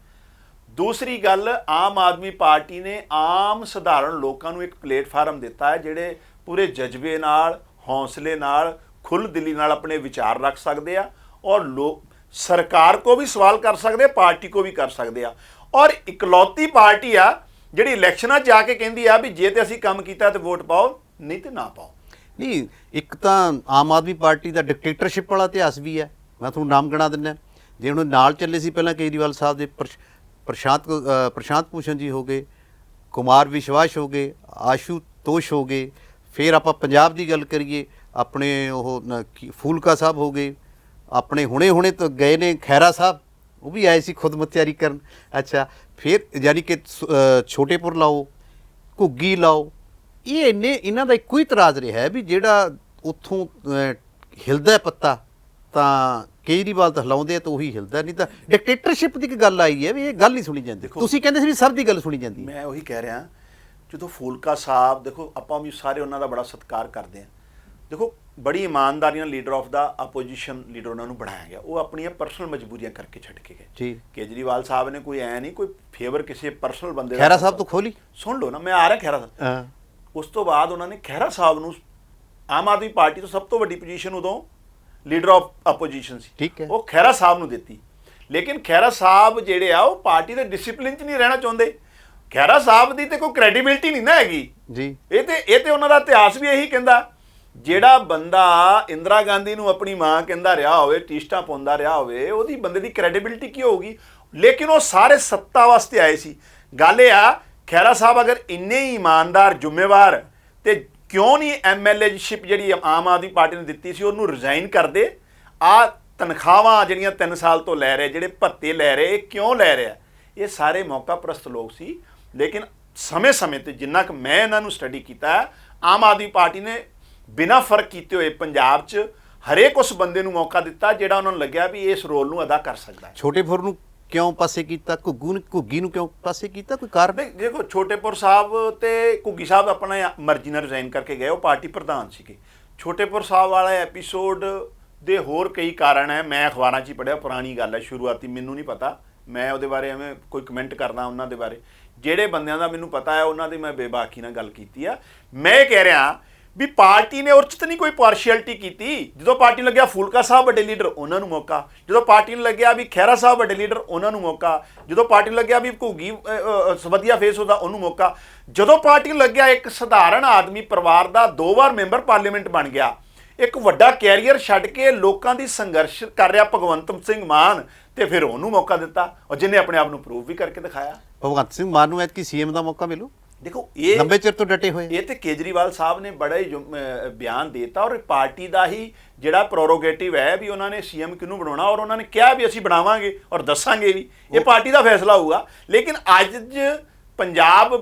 ਦੂਸਰੀ ਗੱਲ, ਆਮ ਆਦਮੀ ਪਾਰਟੀ ਨੇ ਆਮ ਸਧਾਰਨ ਲੋਕਾਂ ਨੂੰ ਇੱਕ ਪਲੇਟਫਾਰਮ ਦਿੱਤਾ ਹੈ, ਜਿਹੜੇ ਪੂਰੇ ਜਜ਼ਬੇ ਨਾਲ, ਹੌਸਲੇ ਨਾਲ, ਖੁੱਲ੍ਹ ਦਿਲੀ ਨਾਲ ਆਪਣੇ ਵਿਚਾਰ ਰੱਖ ਸਕਦੇ ਆ, ਔਰ ਲੋਕ ਸਰਕਾਰ ਕੋ ਵੀ ਸਵਾਲ ਕਰ ਸਕਦੇ ਆ, ਪਾਰਟੀ ਕੋ ਵੀ ਕਰ ਸਕਦੇ ਆ। ਔਰ ਇਕਲੌਤੀ ਪਾਰਟੀ ਆ ਜਿਹੜੀ ਇਲੈਕਸ਼ਨਾਂ 'ਚ ਜਾ ਕੇ ਕਹਿੰਦੀ ਆ ਵੀ ਜੇ ਤੇ ਅਸੀਂ ਕੰਮ ਕੀਤਾ ਤੇ ਵੋਟ ਪਾਓ, ਨਹੀਂ ਤੇ ਨਾ ਪਾਓ। ਨਹੀਂ, ਇੱਕ ਤਾਂ ਆਮ ਆਦਮੀ ਪਾਰਟੀ ਦਾ ਡਿਕਟੇਟਰਸ਼ਿਪ ਵਾਲਾ ਇਤਿਹਾਸ ਵੀ ਹੈ। ਮੈਂ ਤੁਹਾਨੂੰ ਨਾਮ ਗਿਣਾ ਦਿੰਦਾ, ਜੇ ਹੁਣ ਨਾਲ ਚੱਲੇ ਸੀ ਪਹਿਲਾਂ ਕੇਜਰੀਵਾਲ ਸਾਹਿਬ ਦੇ ਪ੍ਰਸ਼ਾਂਤ ਭੂਸ਼ਣ ਜੀ ਹੋ ਗਏ, ਕੁਮਾਰ ਵਿਸ਼ਵਾਸ ਹੋ ਗਏ, ਆਸ਼ੂਤੋਸ਼ ਹੋ ਗਏ। ਫਿਰ ਆਪਾਂ ਪੰਜਾਬ ਦੀ ਗੱਲ ਕਰੀਏ, ਆਪਣੇ ਉਹ ਫੂਲਕਾ ਸਾਹਿਬ ਹੋ ਗਏ, ਆਪਣੇ ਹੁਣੇ ਤੋਂ ਗਏ ਨੇ ਖਹਿਰਾ ਸਾਹਿਬ, ਉਹ ਵੀ ਆਏ ਸੀ ਖੁਦ ਮੁਖਤਿਆਰੀ ਕਰਨ। ਅੱਛਾ, ਫਿਰ ਯਾਨੀ ਕਿ ਛੋਟੇਪੁਰ ਲਾਓ, ਘੁੱਗੀ ਲਾਓ, ਇਹ ਇਹਨਾਂ ਦਾ ਇੱਕੋ ਹੀ ਇਤਰਾਜ਼ ਰਿਹਾ ਹੈ ਵੀ ਜਿਹੜਾ ਉੱਥੋਂ ਹਿਲਦਾ ਪੱਤਾ ਤਾਂ ਕੇਜਰੀਵਾਲ ਤਾਂ ਹਿਲਾਉਂਦੇ ਆ ਤਾਂ ਉਹੀ ਹਿਲਦਾ, ਨਹੀਂ ਤਾਂ ਡਿਕਟੇਟਰਸ਼ਿਪ ਦੀ ਇੱਕ ਗੱਲ ਆਈ ਹੈ ਵੀ ਇਹ ਗੱਲ ਨਹੀਂ ਸੁਣੀ ਜਾਂਦੀ। ਤੁਸੀਂ ਕਹਿੰਦੇ ਸੀ ਵੀ ਸਭ ਦੀ ਗੱਲ ਸੁਣੀ ਜਾਂਦੀ। ਮੈਂ ਉਹੀ ਕਹਿ ਰਿਹਾ, ਜਦੋਂ ਫੂਲਕਾ ਸਾਹਿਬ, ਦੇਖੋ ਆਪਾਂ ਵੀ ਸਾਰੇ ਉਹਨਾਂ ਦਾ ਬੜਾ ਸਤਿਕਾਰ ਕਰਦੇ ਹਾਂ। ਦੇਖੋ, ਬੜੀ ਇਮਾਨਦਾਰੀ ਨਾਲ leader of the opposition leader ਉਹਨਾਂ ਨੂੰ ਬਣਾਇਆ ਗਿਆ, ਉਹ ਆਪਣੀਆਂ ਪਰਸਨਲ ਮਜਬੂਰੀਆਂ ਕਰਕੇ ਛੱਡ ਕੇ ਗਏ ਜੀ। ਕੇਜਰੀਵਾਲ ਸਾਹਿਬ ਨੇ ਕੋਈ ਐ ਨਹੀਂ ਕੋਈ ਫੇਵਰ ਕਿਸੇ ਪਰਸਨਲ ਬੰਦੇ ਦਾ। ਖਹਿਰਾ ਸਾਹਿਬ ਤੋਂ ਖੋਲੀ, ਸੁਣ ਲਓ ਨਾ, ਮੈਂ ਆ ਰਿਹਾ ਖਹਿਰਾ ਸਾਹਿਬ। ਉਸ ਤੋਂ ਬਾਅਦ ਉਹਨਾਂ ਨੇ ਖਹਿਰਾ ਸਾਹਿਬ ਨੂੰ, ਆਮ ਆਦਮੀ ਪਾਰਟੀ ਤੋਂ ਸਭ ਤੋਂ ਵੱਡੀ ਪੋਜੀਸ਼ਨ ਉਦੋਂ ਲੀਡਰ ਆਫ ਆਪੋਜੀਸ਼ਨ ਸੀ, ਠੀਕ ਹੈ, ਉਹ ਖਹਿਰਾ ਸਾਹਿਬ ਨੂੰ ਦਿੱਤੀ। ਲੇਕਿਨ ਖਹਿਰਾ ਸਾਹਿਬ ਜਿਹੜੇ ਆ ਉਹ ਪਾਰਟੀ ਦੇ ਡਿਸਿਪਲਿਨ 'ਚ ਨਹੀਂ ਰਹਿਣਾ ਚਾਹੁੰਦੇ। ਖਹਿਰਾ ਸਾਹਿਬ ਦੀ ਤੇ ਕੋਈ ਕ੍ਰੈਡੀਬਿਲਿਟੀ ਨਹੀਂ ਨਾ ਹੈਗੀ ਜੀ। ਇਹ ਤੇ ਉਹਨਾਂ ਦਾ ਇਤਿਹਾਸ ਵੀ ਇਹੀ ਕਹਿੰਦਾ, ਜਿਹੜਾ ਬੰਦਾ ਇੰਦਰਾ ਗਾਂਧੀ ਨੂੰ ਆਪਣੀ ਮਾਂ ਕਹਿੰਦਾ ਰਿਹਾ ਹੋਵੇ, ਟੀਸਟਾਂ ਪਾਉਂਦਾ ਰਿਹਾ ਹੋਵੇ, ਉਹਦੀ ਬੰਦੇ ਦੀ ਕ੍ਰੈਡੀਬਿਲਿਟੀ ਕੀ ਹੋਊਗੀ? ਲੇਕਿਨ ਉਹ ਸਾਰੇ ਸੱਤਾ ਵਾਸਤੇ ਆਏ ਸੀ। ਗੱਲ ਇਹ ਆ, ਖਹਿਰਾ ਸਾਹਿਬ ਅਗਰ ਇੰਨੇ ਹੀ ਇਮਾਨਦਾਰ, ਜ਼ਿੰਮੇਵਾਰ, ਤੇ ਕਿਉਂ ਨਹੀਂ MLAਸ਼ਿਪ ਜਿਹੜੀ ਆਮ ਆਦਮੀ ਪਾਰਟੀ ਨੇ ਦਿੱਤੀ ਸੀ ਉਹਨੂੰ ਰਿਜ਼ਾਈਨ ਕਰਦੇ? ਆ ਤਨਖਾਹਾਂ ਜਿਹੜੀਆਂ 3 ਸਾਲ ਤੋਂ ਲੈ ਰਹੇ, ਜਿਹੜੇ ਭੱਤੇ ਲੈ ਰਹੇ, ਇਹ ਕਿਉਂ ਲੈ ਰਿਹਾ? ਇਹ ਸਾਰੇ ਮੌਕਾ ਪ੍ਰਸਤ ਲੋਕ ਸੀ। ਲੇਕਿਨ ਸਮੇਂ-ਸਮੇਂ ਤੇ ਜਿੰਨਾ ਕਿ ਮੈਂ ਇਹਨਾਂ ਨੂੰ ਸਟੱਡੀ ਕੀਤਾ, ਆਮ ਆਦਮੀ ਪਾਰਟੀ ਨੇ ਬਿਨਾਂ ਫਰਕ ਕੀਤੇ ਹੋਏ ਪੰਜਾਬ 'ਚ ਹਰੇਕ ਉਸ ਬੰਦੇ ਨੂੰ ਮੌਕਾ ਦਿੱਤਾ ਜਿਹੜਾ ਉਹਨਾਂ ਨੂੰ ਲੱਗਿਆ ਵੀ ਇਸ ਰੋਲ ਨੂੰ ਅਦਾ ਕਰ ਸਕਦਾ ਹੈ। ਛੋਟੇਪੁਰ ਨੂੰ ਕਿਉਂ ਪਾਸੇ ਕੀਤਾ? ਘੁੱਗੀ ਨੂੰ ਕਿਉਂ ਪਾਸੇ ਕੀਤਾ? ਕੋਈ ਕਾਰਨ? ਦੇਖੋ, ਛੋਟੇਪੁਰ ਸਾਹਿਬ ਤੇ ਘੁੱਗੀ ਸਾਹਿਬ ਆਪਣਾ ਮਰਜ਼ੀ ਨਾਲ ਰਿਜ਼ਾਈਨ ਕਰਕੇ ਗਏ, ਉਹ ਪਾਰਟੀ ਪ੍ਰਧਾਨ ਸੀਗੇ। ਛੋਟੇਪੁਰ ਸਾਹਿਬ ਵਾਲਾ ਐਪੀਸੋਡ ਦੇ ਹੋਰ ਕਈ ਕਾਰਨ ਹੈ, ਮੈਂ ਅਖਬਾਰਾਂ 'ਚ ਹੀ ਪੜ੍ਹਿਆ, ਪੁਰਾਣੀ ਗੱਲ ਹੈ, ਸ਼ੁਰੂਆਤੀ, ਮੈਨੂੰ ਨਹੀਂ ਪਤਾ, ਮੈਂ ਉਹਦੇ ਬਾਰੇ ਐਵੇਂ ਕੋਈ ਕਮੈਂਟ ਕਰਦਾ ਉਹਨਾਂ ਦੇ ਬਾਰੇ। ਜਿਹੜੇ ਬੰਦਿਆਂ ਦਾ ਮੈਨੂੰ ਪਤਾ ਹੈ ਉਹਨਾਂ ਦੀ ਮੈਂ ਬੇਬਾਕੀ ਨਾਲ ਗੱਲ ਕੀਤੀ ਆ। ਮੈਂ ਕਹਿ ਰਿਹਾ ਵੀ ਪਾਰਟੀ ਨੇ ਉਹਦੇ 'ਚ ਤਾਂ ਨਹੀਂ ਕੋਈ ਪਾਰਸ਼ੀਅਲਟੀ ਕੀਤੀ। ਜਦੋਂ ਪਾਰਟੀ ਨੂੰ ਲੱਗਿਆ ਫੂਲਕਾ ਸਾਹਿਬ ਵੱਡੇ ਲੀਡਰ, ਉਹਨਾਂ ਨੂੰ ਮੌਕਾ। ਜਦੋਂ ਪਾਰਟੀ ਨੂੰ ਲੱਗਿਆ ਵੀ ਖਹਿਰਾ ਸਾਹਿਬ ਵੱਡੇ ਲੀਡਰ, ਉਹਨਾਂ ਨੂੰ ਮੌਕਾ। ਜਦੋਂ ਪਾਰਟੀ ਨੂੰ ਲੱਗਿਆ ਵੀ ਘੁੱਗੀ ਵਧੀਆ ਫੇਸ ਉਹਦਾ, ਉਹਨੂੰ ਮੌਕਾ। ਜਦੋਂ ਪਾਰਟੀ ਨੂੰ ਲੱਗਿਆ ਇੱਕ ਸਧਾਰਨ ਆਦਮੀ ਪਰਿਵਾਰ ਦਾ 2 ਵਾਰ ਮੈਂਬਰ ਪਾਰਲੀਮੈਂਟ ਬਣ ਗਿਆ, ਇੱਕ ਵੱਡਾ ਕੈਰੀਅਰ ਛੱਡ ਕੇ ਲੋਕਾਂ ਦੀ ਸੰਘਰਸ਼ ਕਰ ਰਿਹਾ ਭਗਵੰਤ ਸਿੰਘ ਮਾਨ, ਤੇ ਫਿਰ ਉਹਨੂੰ ਮੌਕਾ ਦਿੱਤਾ, ਔਰ ਜਿਹਨੇ ਆਪਣੇ ਆਪ ਨੂੰ ਪ੍ਰੂਵ ਵੀ ਕਰਕੇ ਦਿਖਾਇਆ। ਭਗਵੰਤ ਸਿੰਘ ਮਾਨ ਨੂੰ ਐਤਕੀ CM ਦਾ ਮੌਕਾ ਮਿਲੂ? ਦੇਖੋ, ਇਹ ਲੰਬੇ ਚਿਰ ਤੋਂ ਡਟੇ ਹੋਏ, ਇਹ ਤੇ ਕੇਜਰੀਵਾਲ ਸਾਹਿਬ ਨੇ ਬੜਾ ਹੀ ਬਿਆਨ ਦੇਤਾ, ਔਰ ਪਾਰਟੀ ਦਾ ਹੀ ਜਿਹੜਾ ਪ੍ਰੋਰੋਗੇਟਿਵ ਹੈ ਵੀ ਉਹਨਾਂ ਨੇ CM ਕਿਹਨੂੰ ਬਣਾਉਣਾ, ਔਰ ਉਹਨਾਂ ਨੇ ਕਿਹਾ ਵੀ ਅਸੀਂ ਬਣਾਵਾਂਗੇ ਔਰ ਦੱਸਾਂਗੇ ਵੀ, ਇਹ ਪਾਰਟੀ ਦਾ ਫੈਸਲਾ ਹੋਊਗਾ। ਲੇਕਿਨ ਅੱਜ ਪੰਜਾਬ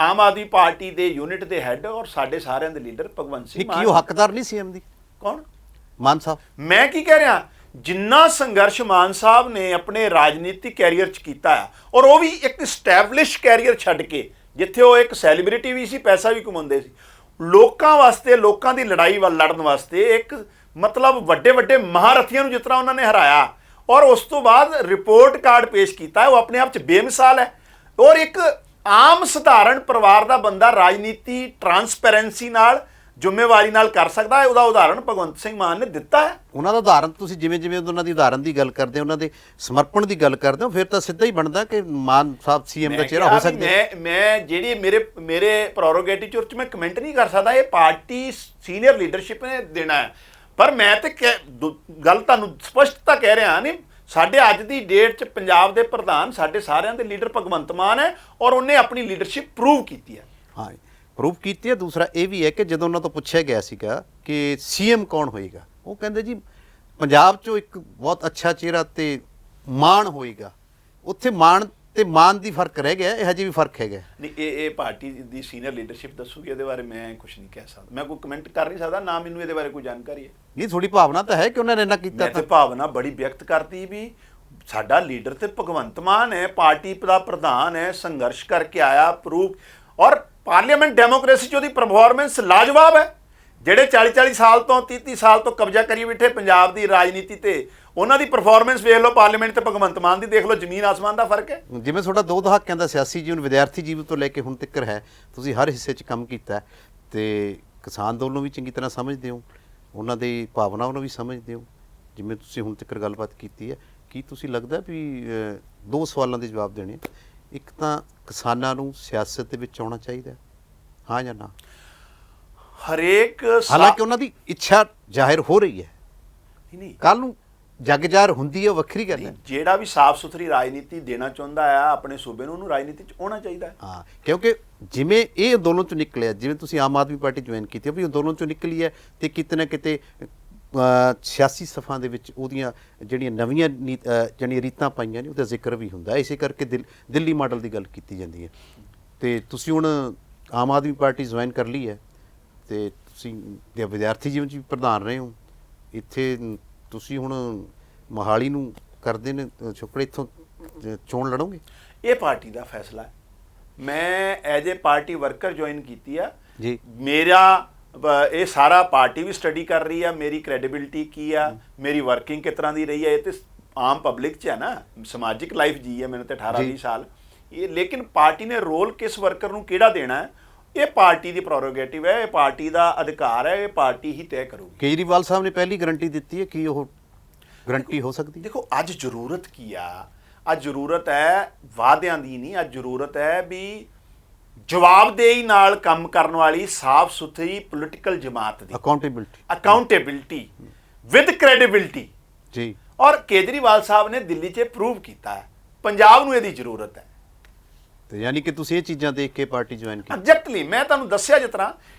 ਆਮ ਆਦਮੀ ਪਾਰਟੀ ਦੇ ਯੂਨਿਟ ਦੇ ਹੈੱਡ ਔਰ ਸਾਡੇ ਸਾਰਿਆਂ ਦੇ ਲੀਡਰ ਭਗਵੰਤ ਸਿੰਘ ਮਾਨ, ਕੀ ਉਹ ਹੱਕਦਾਰ ਨਹੀਂ CM ਦੀ? ਕੌਣ? ਮਾਨ ਸਾਹਿਬ। ਮੈਂ ਕੀ ਕਹਿ ਰਿਹਾ, ਜਿੰਨਾ ਸੰਘਰਸ਼ ਮਾਨ ਸਾਹਿਬ ਨੇ ਆਪਣੇ ਰਾਜਨੀਤਿਕ ਕੈਰੀਅਰ 'ਚ ਕੀਤਾ ਹੈ, ਔਰ ਉਹ ਵੀ ਇੱਕ ਸਟੈਬਲਿਸ਼ ਕੈਰੀਅਰ ਛੱਡ ਕੇ, ਜਿੱਥੇ ਉਹ ਇੱਕ ਸੈਲੀਬ੍ਰਿਟੀ ਵੀ ਸੀ, ਪੈਸਾ ਵੀ ਕਮਾਉਂਦੇ ਸੀ, ਲੋਕਾਂ ਵਾਸਤੇ, ਲੋਕਾਂ ਦੀ ਲੜਾਈ ਵੱਲ ਲੜਨ ਵਾਸਤੇ ਇੱਕ ਮਤਲਬ ਵੱਡੇ ਵੱਡੇ ਮਹਾਰਥੀਆਂ ਨੂੰ ਜਿਸ ਤਰ੍ਹਾਂ ਉਹਨਾਂ ਨੇ ਹਰਾਇਆ ਔਰ ਉਸ ਤੋਂ ਬਾਅਦ ਰਿਪੋਰਟ ਕਾਰਡ ਪੇਸ਼ ਕੀਤਾ, ਉਹ ਆਪਣੇ ਆਪ 'ਚ ਬੇਮਿਸਾਲ ਹੈ। ਔਰ ਇੱਕ ਆਮ ਸਧਾਰਨ ਪਰਿਵਾਰ ਦਾ ਬੰਦਾ ਰਾਜਨੀਤੀ ਟਰਾਂਸਪੇਰੈਂਸੀ ਨਾਲ, ਜ਼ਿੰਮੇਵਾਰੀ ਨਾਲ ਕਰ ਸਕਦਾ ਹੈ। ਉਹਦਾ ਉਦਾਹਰਣ ਭਗਵੰਤ ਸਿੰਘ ਮਾਨ ਨੇ ਦਿੱਤਾ ਹੈ। ਉਹਨਾਂ ਦਾ ਉਦਾਹਰਣ ਤੁਸੀਂ ਜਿਵੇਂ ਜਿਵੇਂ ਉਹਨਾਂ ਦੀ ਉਦਾਹਰਣ ਦੀ ਗੱਲ ਕਰਦੇ ਹੋ, ਉਹਨਾਂ ਦੇ ਸਮਰਪਣ ਦੀ ਗੱਲ ਕਰਦੇ ਹੋ, ਫਿਰ ਤਾਂ ਸਿੱਧਾ ਹੀ ਬਣਦਾ ਕਿ ਮਾਨ ਸਾਹਿਬ ਸੀਐਮ ਦਾ ਚਿਹਰਾ ਹੋ ਸਕਦਾ। ਮੈਂ ਜਿਹੜੀ ਮੇਰੇ ਪ੍ਰੋਰੋਗੇਟਿਵ 'ਚ ਮੈਂ ਕਮੈਂਟ ਨਹੀਂ ਕਰ ਸਕਦਾ, ਇਹ ਪਾਰਟੀ ਸੀਨੀਅਰ ਲੀਡਰਸ਼ਿਪ ਨੇ ਦੇਣਾ ਹੈ। ਪਰ ਮੈਂ ਤੇ ਗੱਲ ਤੁਹਾਨੂੰ ਸਪਸ਼ਟਤਾ ਕਹਿ ਰਿਹਾ ਨਹੀਂ, ਸਾਡੇ ਅੱਜ ਦੀ ਡੇਟ 'ਚ ਪੰਜਾਬ ਦੇ ਪ੍ਰਧਾਨ ਸਾਡੇ ਸਾਰਿਆਂ ਦੇ ਲੀਡਰ ਭਗਵੰਤ ਮਾਨ ਹੈ ਔਰ ਉਹਨੇ ਆਪਣੀ ਲੀਡਰਸ਼ਿਪ ਪ੍ਰੂਵ ਕੀਤੀ ਹੈ। ਹਾਂ, ਪ੍ਰੂਵ ਕੀਤੀ ਹੈ। ਦੂਸਰਾ ਇਹ ਵੀ ਹੈ ਕਿ ਜਦੋਂ ਉਹਨਾਂ ਤੋਂ ਪੁੱਛਿਆ ਗਿਆ ਸੀਗਾ ਕਿ ਸੀਐਮ ਕੌਣ ਹੋਏਗਾ, ਉਹ ਕਹਿੰਦੇ ਜੀ ਪੰਜਾਬ 'ਚੋਂ ਇੱਕ ਬਹੁਤ ਅੱਛਾ ਚਿਹਰਾ ਤੇ ਮਾਣ ਹੋਏਗਾ। ਉੱਥੇ ਮਾਣ ਤੇ ਮਾਨ ਦੀ ਫਰਕ ਰਹਿ ਗਿਆ, ਇਹ ਹਜੇ ਵੀ ਫਰਕ ਹੈਗਾ। ਨਹੀਂ, ਇਹ ਪਾਰਟੀ ਦੀ ਸੀਨੀਅਰ ਲੀਡਰਸ਼ਿਪ ਦੱਸੂਗੀ, ਇਹਦੇ ਬਾਰੇ ਮੈਂ ਕੁਝ ਨਹੀਂ ਕਹਿ ਸਕਦਾ, ਮੈਂ ਕੋਈ ਕਮੈਂਟ ਕਰ ਨਹੀਂ ਸਕਦਾ, ਨਾ ਮੈਨੂੰ ਇਹਦੇ ਬਾਰੇ ਕੋਈ ਜਾਣਕਾਰੀ ਹੈ। ਇਹ ਥੋੜੀ ਭਾਵਨਾ ਤਾਂ ਹੈ ਕਿ ਉਹਨਾਂ ਨੇ ਇੰਨਾ ਕੀਤਾ। ਮੈਂ ਤੇ ਭਾਵਨਾ ਬੜੀ ਵਿਅਕਤ ਕਰਤੀ ਵੀ ਸਾਡਾ ਲੀਡਰ ਤੇ ਭਗਵੰਤ ਮਾਨ ਹੈ, ਪਾਰਟੀ ਦਾ ਪ੍ਰਧਾਨ ਹੈ, ਸੰਘਰਸ਼ ਕਰਕੇ ਆਇਆ, ਪ੍ਰੂਫ। ਔਰ ਪਾਰਲੀਮੈਂਟ ਡੈਮੋਕ੍ਰੇਸੀ 'ਚ ਉਹਦੀ ਪਰਫਾਰਮੈਂਸ ਲਾਜਵਾਬ ਹੈ। ਜਿਹੜੇ 40-40 ਸਾਲ ਤੋਂ 30-30 ਸਾਲ ਤੋਂ ਕਬਜ਼ਾ ਕਰੀ ਬੈਠੇ ਪੰਜਾਬ ਦੀ ਰਾਜਨੀਤੀ ਤੇ, ਉਹਨਾਂ ਦੀ ਪਰਫਾਰਮੈਂਸ ਵੇਖ ਲਓ, ਪਾਰਲੀਮੈਂਟ ਤੇ ਭਗਵੰਤ ਮਾਨ ਦੀ ਦੇਖ ਲਓ, ਜ਼ਮੀਨ ਆਸਮਾਨ ਦਾ ਫਰਕ ਹੈ। ਜਿਵੇਂ ਤੁਹਾਡਾ 2 ਦਹਾਕਿਆਂ ਦਾ ਸਿਆਸੀ ਜੀਵਨ, ਵਿਦਿਆਰਥੀ ਜੀਵਨ ਤੋਂ ਲੈ ਕੇ ਹੁਣ ਤੱਕ ਹੈ, ਤੁਸੀਂ ਹਰ ਹਿੱਸੇ 'ਚ ਕੰਮ ਕੀਤਾ ਤੇ ਕਿਸਾਨ ਅੰਦੋਲਨ ਨੂੰ ਵੀ ਚੰਗੀ ਤਰ੍ਹਾਂ ਸਮਝਦੇ ਹੋ, ਉਹਨਾਂ ਦੀ ਭਾਵਨਾਵਾਂ ਨੂੰ ਵੀ ਸਮਝਦੇ ਹੋ, ਜਿਵੇਂ ਤੁਸੀਂ ਹੁਣ ਤੱਕ ਗੱਲਬਾਤ ਕੀਤੀ ਹੈ। ਕੀ ਤੁਸੀਂ ਲੱਗਦਾ ਵੀ 2 ਸਵਾਲਾਂ ਦੇ ਜਵਾਬ ਦੇਣੇ, ਇੱਕ ਤਾਂ ਕਿਸਾਨਾਂ ਨੂੰ ਸਿਆਸਤ ਦੇ ਵਿੱਚ ਆਉਣਾ ਚਾਹੀਦਾ, ਹਾਂ ਜਾਂ ਨਾ? ਹਰੇਕ ਹਾਲਾਂਕਿ ਉਹਨਾਂ ਦੀ ਇੱਛਾ ਜ਼ਾਹਿਰ ਹੋ ਰਹੀ ਹੈ, ਨਹੀਂ, ਕੱਲ ਨੂੰ ਜੱਗ ਜ਼ਾਹਰ ਹੁੰਦੀ ਹੈ, ਉਹ ਵੱਖਰੀ ਗੱਲ ਹੈ। ਜਿਹੜਾ ਵੀ ਸਾਫ਼ ਸੁਥਰੀ ਰਾਜਨੀਤੀ ਦੇਣਾ ਚਾਹੁੰਦਾ ਆ ਆਪਣੇ ਸੂਬੇ ਨੂੰ, ਉਹਨੂੰ ਰਾਜਨੀਤੀ 'ਚ ਆਉਣਾ ਚਾਹੀਦਾ ਹੈ। ਹਾਂ, ਕਿਉਂਕਿ ਜਿਵੇਂ ਇਹ ਅੰਦੋਲਨ 'ਚੋਂ ਨਿਕਲਿਆ, ਜਿਵੇਂ ਤੁਸੀਂ ਆਮ ਆਦਮੀ ਪਾਰਟੀ ਜੁਆਇਨ ਕੀਤੀ ਵੀ ਅੰਦੋਲਨ 'ਚੋਂ ਨਿਕਲੀ ਹੈ, ਤੇ ਕਿਤੇ ਨਾ ਕਿਤੇ ਸਿਆਸੀ ਸਫਾਂ ਦੇ ਵਿੱਚ ਉਹਦੀਆਂ ਜਿਹੜੀਆਂ ਨਵੀਆਂ ਜਿਹੜੀਆਂ ਰੀਤਾਂ ਪਾਈਆਂ ਨੇ, ਉਹਦਾ ਜ਼ਿਕਰ ਵੀ ਹੁੰਦਾ। ਇਸੇ ਕਰਕੇ ਦਿੱਲੀ ਮਾਡਲ ਦੀ ਗੱਲ ਕੀਤੀ ਜਾਂਦੀ ਹੈ। ਤੇ ਤੁਸੀਂ ਹੁਣ ਆਮ ਆਦਮੀ ਪਾਰਟੀ ਜੁਆਇਨ ਕਰ ਲਈ ਹੈ, ਤੇ ਤੁਸੀਂ ਵਿਦਿਆਰਥੀ ਜੀਵਨ 'ਚ ਵੀ ਪ੍ਰਧਾਨ ਰਹੇ ਹੋ। ਇੱਥੇ ਤੁਸੀਂ ਹੁਣ ਮੋਹਾਲੀ ਨੂੰ ਕਰਦੇ ਨੇ ਛੁਪੜੇ, ਇੱਥੋਂ ਚੋਣ ਲੜੋਗੇ? ਇਹ ਪਾਰਟੀ ਦਾ ਫੈਸਲਾ ਹੈ। ਮੈਂ as a party worker join ਕੀਤੀ ਆ ਜੀ। ਮੇਰਾ ਇਹ ਸਾਰਾ ਪਾਰਟੀ ਵੀ ਸਟੱਡੀ ਕਰ ਰਹੀ ਆ, ਮੇਰੀ ਕ੍ਰੈਡੀਬਿਲਿਟੀ ਕੀ ਆ, ਮੇਰੀ ਵਰਕਿੰਗ ਕਿਸ ਤਰ੍ਹਾਂ ਦੀ ਰਹੀ ਹੈ, ਇਹ ਤੇ ਆਮ ਪਬਲਿਕ 'ਚ ਹੈ ਨਾ, ਸਮਾਜਿਕ ਲਾਈਫ ਜੀ ਹੈ ਮੈਨੂੰ ਤੇ 18-20 ਸਾਲ ਇਹ। ਲੇਕਿਨ ਪਾਰਟੀ ਨੇ ਰੋਲ ਕਿਸ ਵਰਕਰ ਨੂੰ ਕਿਹੜਾ ਦੇਣਾ ਹੈ, ਇਹ ਪਾਰਟੀ ਦੀ ਪ੍ਰੋਰੋਗੇਟਿਵ ਹੈ, ਇਹ ਪਾਰਟੀ ਦਾ ਅਧਿਕਾਰ ਹੈ, ਇਹ ਪਾਰਟੀ ਹੀ ਤੈਅ ਕਰੂਗੀ। ਕੇਜਰੀਵਾਲ ਸਾਹਿਬ ਨੇ ਪਹਿਲੀ ਗਰੰਟੀ ਦਿੱਤੀ ਹੈ ਕਿ ਉਹ ਗਰੰਟੀ ਹੋ ਸਕਦੀ? ਦੇਖੋ, ਅੱਜ ਜ਼ਰੂਰਤ ਕੀ ਆ, ਅੱਜ ਜ਼ਰੂਰਤ ਹੈ ਵਾਅਦਿਆਂ ਦੀ ਨਹੀਂ, ਅੱਜ ਜ਼ਰੂਰਤ ਹੈ ਵੀ ਜਵਾਬਦੇਹੀ ਨਾਲ ਕੰਮ ਕਰਨ ਵਾਲੀ ਸਾਫ਼ ਸੁਥਰੀ ਪੋਲੀਟੀਕਲ ਜਮਾਤ ਦੀ, ਅਕਾਊਂਟੇਬਿਲਟੀ ਵਿਦ ਕ੍ਰੈਡੀਬਿਲਿਟੀ ਜੀ। ਔਰ ਕੇਜਰੀਵਾਲ ਸਾਹਿਬ ਨੇ ਦਿੱਲੀ 'ਚ ਪ੍ਰੂਵ ਕੀਤਾ ਹੈ, ਪੰਜਾਬ ਨੂੰ ਇਹਦੀ ਜ਼ਰੂਰਤ ਹੈ। ਤੇ ਯਾਨੀ ਕਿ ਤੁਸੀਂ ਇਹ ਚੀਜ਼ਾਂ ਦੇਖ ਕੇ ਪਾਰਟੀ ਜੁਆਇਨ ਕੀਤੀ? ਐਗਜ਼ੈਕਟਲੀ, ਮੈਂ ਤੁਹਾਨੂੰ ਦੱਸਿਆ ਜਿਸ ਤਰ੍ਹਾਂ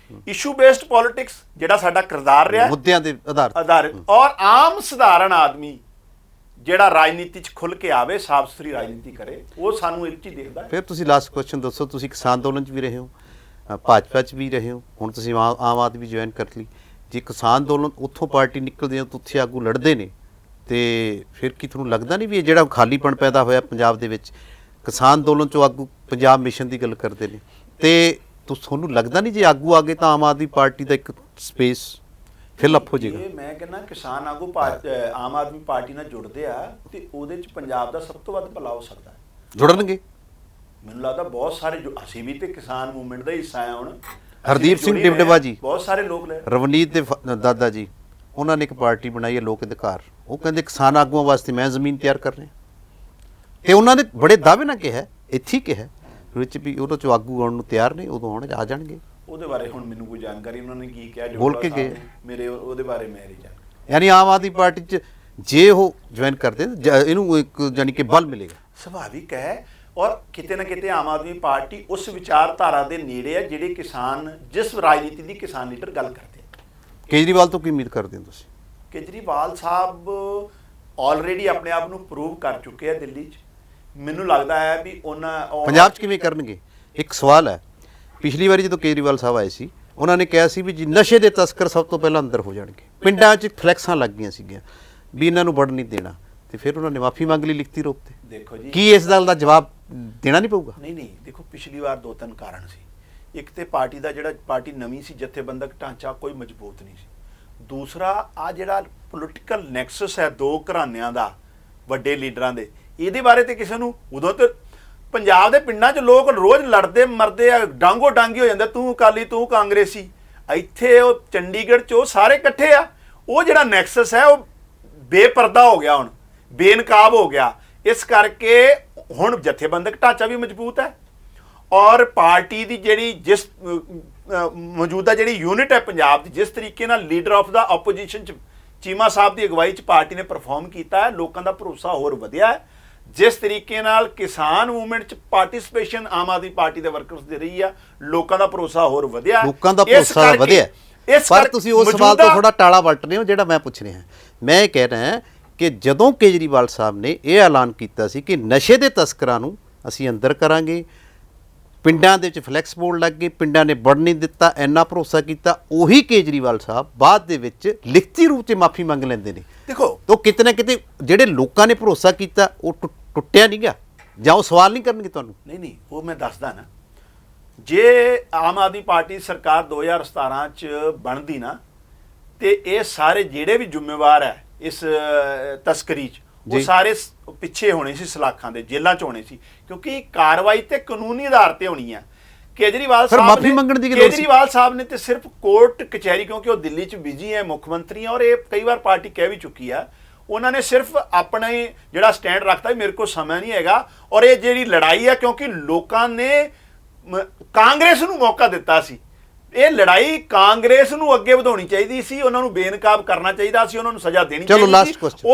ਇਸ਼ੂ ਬੇਸਡ ਪੋਲਿਟਿਕਸ ਜਿਹੜਾ ਸਾਡਾ ਕਿਰਦਾਰ ਰਿਹਾ, ਮੁੱਦਿਆਂ ਦੇ ਆਧਾਰਿਤ, ਔਰ ਆਮ ਸਧਾਰਨ ਆਦਮੀ ਜਿਹੜਾ ਰਾਜਨੀਤੀ 'ਚ ਖੁੱਲ ਕੇ ਆਵੇ, ਸਾਫ਼ ਸੁਥਰੀ ਰਾਜਨੀਤੀ ਕਰੇ, ਉਹ ਸਾਨੂੰ ਇਹ 'ਚ ਹੀ ਦੇਖਦਾ। ਫਿਰ ਤੁਸੀਂ ਲਾਸਟ ਕੁਐਸਚਨ ਦੱਸੋ, ਤੁਸੀਂ ਕਿਸਾਨ ਅੰਦੋਲਨ 'ਚ ਵੀ ਰਹੇ ਹੋ, ਭਾਜਪਾ 'ਚ ਵੀ ਰਹੇ ਹੋ, ਹੁਣ ਤੁਸੀਂ ਆਮ ਆਦਮੀ ਜੁਆਇਨ ਕਰ ਲਈ। ਜੇ ਕਿਸਾਨ ਅੰਦੋਲਨ ਉੱਥੋਂ ਪਾਰਟੀ ਨਿਕਲਦੇ ਹੋ, ਉੱਥੇ ਆਗੂ ਲੜਦੇ ਨੇ, ਤੇ ਫਿਰ ਕੀ ਤੁਹਾਨੂੰ ਲੱਗਦਾ ਨਹੀਂ ਵੀ ਇਹ ਜਿਹੜਾ ਖਾਲੀਪਣ ਪੈਦਾ ਹੋਇਆ ਪੰਜਾਬ ਦੇ ਵਿੱਚ, ਕਿਸਾਨ ਅੰਦੋਲਨ 'ਚੋਂ ਆਗੂ ਪੰਜਾਬ ਮਿਸ਼ਨ ਦੀ ਗੱਲ ਕਰਦੇ ਨੇ, ਤੇ ਤੁਹਾਨੂੰ ਲੱਗਦਾ ਨਹੀਂ ਜੇ ਆਗੂ ਆ ਗਏ ਤਾਂ ਆਮ ਆਦਮੀ ਪਾਰਟੀ ਦਾ ਇੱਕ ਸਪੇਸ ਫਿਲ ਅਪ ਹੋ ਜਾਏਗਾ? ਇਹ ਮੈਂ ਕਹਿੰਦਾ ਕਿਸਾਨ ਆਗੂ ਆਮ ਆਦਮੀ ਪਾਰਟੀ ਨਾਲ ਜੁੜਦੇ ਆ ਤੇ ਉਹਦੇ 'ਚ ਪੰਜਾਬ ਦਾ ਸਭ ਤੋਂ ਵੱਧ ਭਲਾ ਹੋ ਸਕਦਾ ਹੈ। ਜੁੜਨਗੇ? ਮੈਨੂੰ ਲੱਗਦਾ ਬਹੁਤ ਸਾਰੇ, ਜੋ ਅਸੀਂ ਵੀ ਤੇ ਕਿਸਾਨ ਮੂਵਮੈਂਟ ਦਾ ਹਿੱਸਾ ਆ। ਹੁਣ ਹਰਦੀਪ ਸਿੰਘ ਡਿਬਡਵਾ ਜੀ, ਬਹੁਤ ਸਾਰੇ ਲੋਕ ਨੇ, ਰਵਨੀਤ ਦੇ ਦਾਦਾ ਜੀ, ਉਹਨਾਂ ਨੇ ਇੱਕ ਪਾਰਟੀ ਬਣਾਈ ਹੈ ਲੋਕ ਅਧਿਕਾਰ। ਉਹ ਕਹਿੰਦੇ ਕਿਸਾਨ ਆਗੂਆਂ ਵਾਸਤੇ ਮੈਂ ਜ਼ਮੀਨ ਤਿਆਰ ਕਰ ਰਿਹਾ, ਤੇ ਉਹਨਾਂ ਨੇ ਬੜੇ ਦਾਅਵੇ ਨਾਲ ਕਿਹਾ, ਇੱਥੇ ਕਿਹਾ ਵਿੱਚ ਵੀ ਉਹਦੇ 'ਚੋਂ ਆਗੂ ਆਉਣ ਨੂੰ ਤਿਆਰ ਨੇ, ਉਦੋਂ ਆਉਣ ਆ ਜਾਣਗੇ। ਉਹਦੇ ਬਾਰੇ ਹੁਣ ਮੈਨੂੰ ਕੋਈ ਜਾਣਕਾਰੀ ਉਹਨਾਂ ਨੇ ਕੀ ਕਿਹਾ ਬੋਲ ਕੇ ਗਏ ਮੇਰੇ, ਉਹਦੇ ਬਾਰੇ ਮੇਰੀ ਜਾਣਕਾਰੀ। ਯਾਨੀ ਆਮ ਆਦਮੀ ਪਾਰਟੀ 'ਚ ਜੇ ਉਹ ਜੁਆਇਨ ਕਰਦੇ ਇਹਨੂੰ ਇੱਕ ਯਾਨੀ ਕਿ ਬਲ ਮਿਲੇਗਾ, ਸੁਭਾਵਿਕ ਹੈ। ਔਰ ਕਿਤੇ ਨਾ ਕਿਤੇ ਆਮ ਆਦਮੀ ਪਾਰਟੀ ਉਸ ਵਿਚਾਰਧਾਰਾ ਦੇ ਨੇੜੇ ਹੈ ਜਿਹੜੇ ਕਿਸਾਨ, ਜਿਸ ਰਾਜਨੀਤੀ ਦੀ ਕਿਸਾਨ ਲੀਡਰ ਗੱਲ ਕਰਦੇ ਆ। ਕੇਜਰੀਵਾਲ ਤੋਂ ਕੀ ਉਮੀਦ ਕਰਦੇ ਹੋ ਤੁਸੀਂ? ਕੇਜਰੀਵਾਲ ਸਾਹਿਬ ਆਲਰੇਡੀ ਆਪਣੇ ਆਪ ਨੂੰ ਪ੍ਰੂਵ ਕਰ ਚੁੱਕੇ ਆ ਦਿੱਲੀ 'ਚ। ਮੈਨੂੰ ਲੱਗਦਾ ਹੈ ਵੀ ਉਹਨਾਂ ਪੰਜਾਬ 'ਚ ਕਿਵੇਂ ਕਰਨਗੇ? ਇੱਕ ਸਵਾਲ ਹੈ, ਪਿਛਲੀ ਵਾਰੀ ਜਦੋਂ ਕੇਜਰੀਵਾਲ ਸਾਹਿਬ ਆਏ ਸੀ, ਉਹਨਾਂ ਨੇ ਕਿਹਾ ਸੀ ਵੀ ਜੀ ਨਸ਼ੇ ਦੇ ਤਸਕਰ ਸਭ ਤੋਂ ਪਹਿਲਾਂ ਅੰਦਰ ਹੋ ਜਾਣਗੇ। ਪਿੰਡਾਂ 'ਚ ਫਲੈਕਸਾਂ ਲੱਗ ਗਈਆਂ ਸੀਗੀਆਂ ਵੀ ਇਹਨਾਂ ਨੂੰ ਵੜ ਨਹੀਂ ਦੇਣਾ, ਤੇ ਫਿਰ ਉਹਨਾਂ ਨੇ ਮਾਫੀ ਮੰਗ ਲਈ ਲਿਖਤੀ ਰੂਪ ਤੇ। ਦੇਖੋ ਜੀ, ਕੀ ਇਸ ਗੱਲ ਦਾ ਜਵਾਬ ਦੇਣਾ ਨਹੀਂ ਪਊਗਾ? ਨਹੀਂ, ਦੇਖੋ ਪਿਛਲੀ ਵਾਰ 2-3 ਕਾਰਨ ਸੀ। ਇੱਕ ਤੇ ਪਾਰਟੀ ਦਾ ਜਿਹੜਾ ਪਾਰਟੀ ਨਵੀਂ ਸੀ ਜਥੇਬੰਦਕ ਢਾਂਚਾ ਕੋਈ ਮਜ਼ਬੂਤ ਨਹੀਂ ਸੀ, ਦੂਸਰਾ ਆ ਜਿਹੜਾ ਪੋਲੀਟੀਕਲ ਨੈਕਸਸ ਹੈ ਦੋ ਘਰਾਣਿਆਂ ਦਾ ਵੱਡੇ ਲੀਡਰਾਂ ਦੇ, ਇਹਦੇ ਬਾਰੇ ਤੇ ਕਿਸੇ ਨੂੰ ਉਦੋਂ ਤੇ ਪੰਜਾਬ ਦੇ ਪਿੰਡਾਂ 'ਚ ਲੋਕ ਰੋਜ਼ ਲੜਦੇ ਮਰਦੇ ਆ, ਡਾਂਗੋ ਡਾਂਗੀ ਹੋ ਜਾਂਦਾ, ਤੂੰ ਅਕਾਲੀ ਤੂੰ ਕਾਂਗਰਸੀ। ਇੱਥੇ ਉਹ ਚੰਡੀਗੜ੍ਹ 'ਚ ਉਹ ਸਾਰੇ ਇਕੱਠੇ ਆ, ਉਹ ਜਿਹੜਾ ਨੈਕਸਸ ਹੈ ਉਹ ਬੇਪਰਦਾ ਹੋ ਗਿਆ, ਹੁਣ ਬੇਨਕਾਬ ਹੋ ਗਿਆ। ਇਸ ਕਰਕੇ ਹੁਣ ਜਥੇਬੰਦਕ ਢਾਂਚਾ ਵੀ ਮਜ਼ਬੂਤ ਹੈ ਔਰ ਪਾਰਟੀ ਦੀ ਜਿਹੜੀ ਜਿਸ ਮੌਜੂਦਾ ਜਿਹੜੀ ਯੂਨਿਟ ਹੈ ਪੰਜਾਬ ਦੀ, ਜਿਸ ਤਰੀਕੇ ਨਾਲ ਲੀਡਰ ਆਫ ਦਾ ਆਪੋਜੀਸ਼ਨ 'ਚ ਚੀਮਾ ਸਾਹਿਬ ਦੀ ਅਗਵਾਈ 'ਚ ਪਾਰਟੀ ਨੇ ਪਰਫਾਰਮ ਕੀਤਾ ਹੈ, ਲੋਕਾਂ ਦਾ ਭਰੋਸਾ ਹੋਰ ਵਧਿਆ ਹੈ। ਜਿਸ ਤਰੀਕੇ ਨਾਲ ਕਿਸਾਨ ਮੂਵਮੈਂਟ 'ਚ ਪਾਰਟਿਸਪੇਸ਼ਨ ਆਮ ਆਦਮੀ ਪਾਰਟੀ ਦੇ ਵਰਕਰਸ ਦੇ ਰਹੀ ਆ, ਲੋਕਾਂ ਦਾ ਭਰੋਸਾ ਹੋਰ ਵਧਿਆ, ਲੋਕਾਂ ਦਾ ਭਰੋਸਾ ਵਧਿਆ। ਪਰ ਤੁਸੀਂ ਉਸ ਸਵਾਲ ਤੋਂ ਥੋੜਾ ਟਾਲਾ ਵੱਟ ਰਹੇ ਹੋ ਜਿਹੜਾ ਮੈਂ ਪੁੱਛ ਰਿਹਾ। ਮੈਂ ਇਹ ਕਹਿ ਰਿਹਾ ਕਿ ਜਦੋਂ ਕੇਜਰੀਵਾਲ ਸਾਹਿਬ ਨੇ ਇਹ ਐਲਾਨ ਕੀਤਾ ਸੀ ਕਿ ਨਸ਼ੇ ਦੇ ਤਸਕਰਾਂ ਨੂੰ ਅਸੀਂ ਅੰਦਰ ਕਰਾਂਗੇ, ਪਿੰਡਾਂ ਦੇ ਵਿੱਚ ਫਲੈਕਸ ਬੋਰਡ ਲੱਗ ਗਏ, ਪਿੰਡਾਂ ਨੇ ਵੜਨ ਨਹੀਂ ਦਿੱਤਾ, ਇੰਨਾ ਭਰੋਸਾ ਕੀਤਾ, ਉਹੀ ਕੇਜਰੀਵਾਲ ਸਾਹਿਬ ਬਾਅਦ ਦੇ ਵਿੱਚ ਲਿਖਤੀ ਰੂਪ 'ਚ ਮਾਫੀ ਮੰਗ ਲੈਂਦੇ ਨੇ। ਦੇਖੋ ਤਾਂ ਕਿਤੇ ਨਾ ਕਿਤੇ ਜਿਹੜੇ ਲੋਕਾਂ ਨੇ ਭਰੋਸਾ ਕੀਤਾ ਉਹ ਟੁੱਟਿਆ ਨਹੀਂ ਗਿਆ, ਜਾਂ ਉਹ ਸਵਾਲ ਨਹੀਂ ਕਰਨਗੇ ਤੁਹਾਨੂੰ? ਨਹੀਂ, ਉਹ ਮੈਂ ਦੱਸਦਾ ਨਾ, ਜੇ ਆਮ ਆਦਮੀ ਪਾਰਟੀ ਸਰਕਾਰ 2017 'ਚ ਬਣਦੀ ਨਾ ਤੇ ਇਹ ਸਾਰੇ ਜਿਹੜੇ ਵੀ ਜ਼ਿੰਮੇਵਾਰ ਹੈ ਇਸ ਤਸਕਰੀ 'ਚ ਉਹ ਸਾਰੇ ਪਿੱਛੇ ਹੋਣੇ ਸੀ, ਸਲਾਖਾਂ ਦੇ ਜੇਲ੍ਹਾਂ 'ਚ ਹੋਣੇ ਸੀ, ਕਿਉਂਕਿ ਕਾਰਵਾਈ ਤੇ ਕਾਨੂੰਨੀ ਆਧਾਰ ਤੇ ਹੋਣੀ ਆ। ਕੇਜਰੀਵਾਲ ਸਾਹਿਬ ਮਾਫੀ ਮੰਗਣ ਦੀ ਕੇਜਰੀਵਾਲ ਸਾਹਿਬ ਨੇ ਤੇ ਸਿਰਫ ਕੋਰਟ ਕਚਹਿਰੀ, ਕਿਉਂਕਿ ਉਹ ਦਿੱਲੀ 'ਚ ਬਿਜ਼ੀ ਹੈ, ਮੁੱਖ ਮੰਤਰੀ ਔਰ ਇਹ ਕਈ ਵਾਰ ਪਾਰਟੀ ਕਹਿ ਵੀ ਚੁੱਕੀ ਆ, ਉਹਨਾਂ ਨੇ ਸਿਰਫ ਆਪਣਾ ਹੀ ਜਿਹੜਾ ਸਟੈਂਡ ਰੱਖਤਾ ਮੇਰੇ ਕੋਲ ਸਮਾਂ ਨਹੀਂ ਹੈਗਾ। ਔਰ ਇਹ ਜਿਹੜੀ ਲੜਾਈ ਹੈ ਕਿਉਂਕਿ ਲੋਕਾਂ ਨੇ ਕਾਂਗਰਸ ਨੂੰ ਮੌਕਾ ਦਿੱਤਾ ਸੀ, ਇਹ ਲੜਾਈ ਕਾਂਗਰਸ ਨੂੰ ਅੱਗੇ ਵਧਾਉਣੀ ਚਾਹੀਦੀ ਸੀ, ਉਹਨਾਂ ਨੂੰ ਬੇਨਕਾਬ ਕਰਨਾ ਚਾਹੀਦਾ ਸੀ, ਉਹਨਾਂ ਨੂੰ ਸਜ਼ਾ ਦੇਣੀ ਚਾਹੀਦੀ ਸੀ।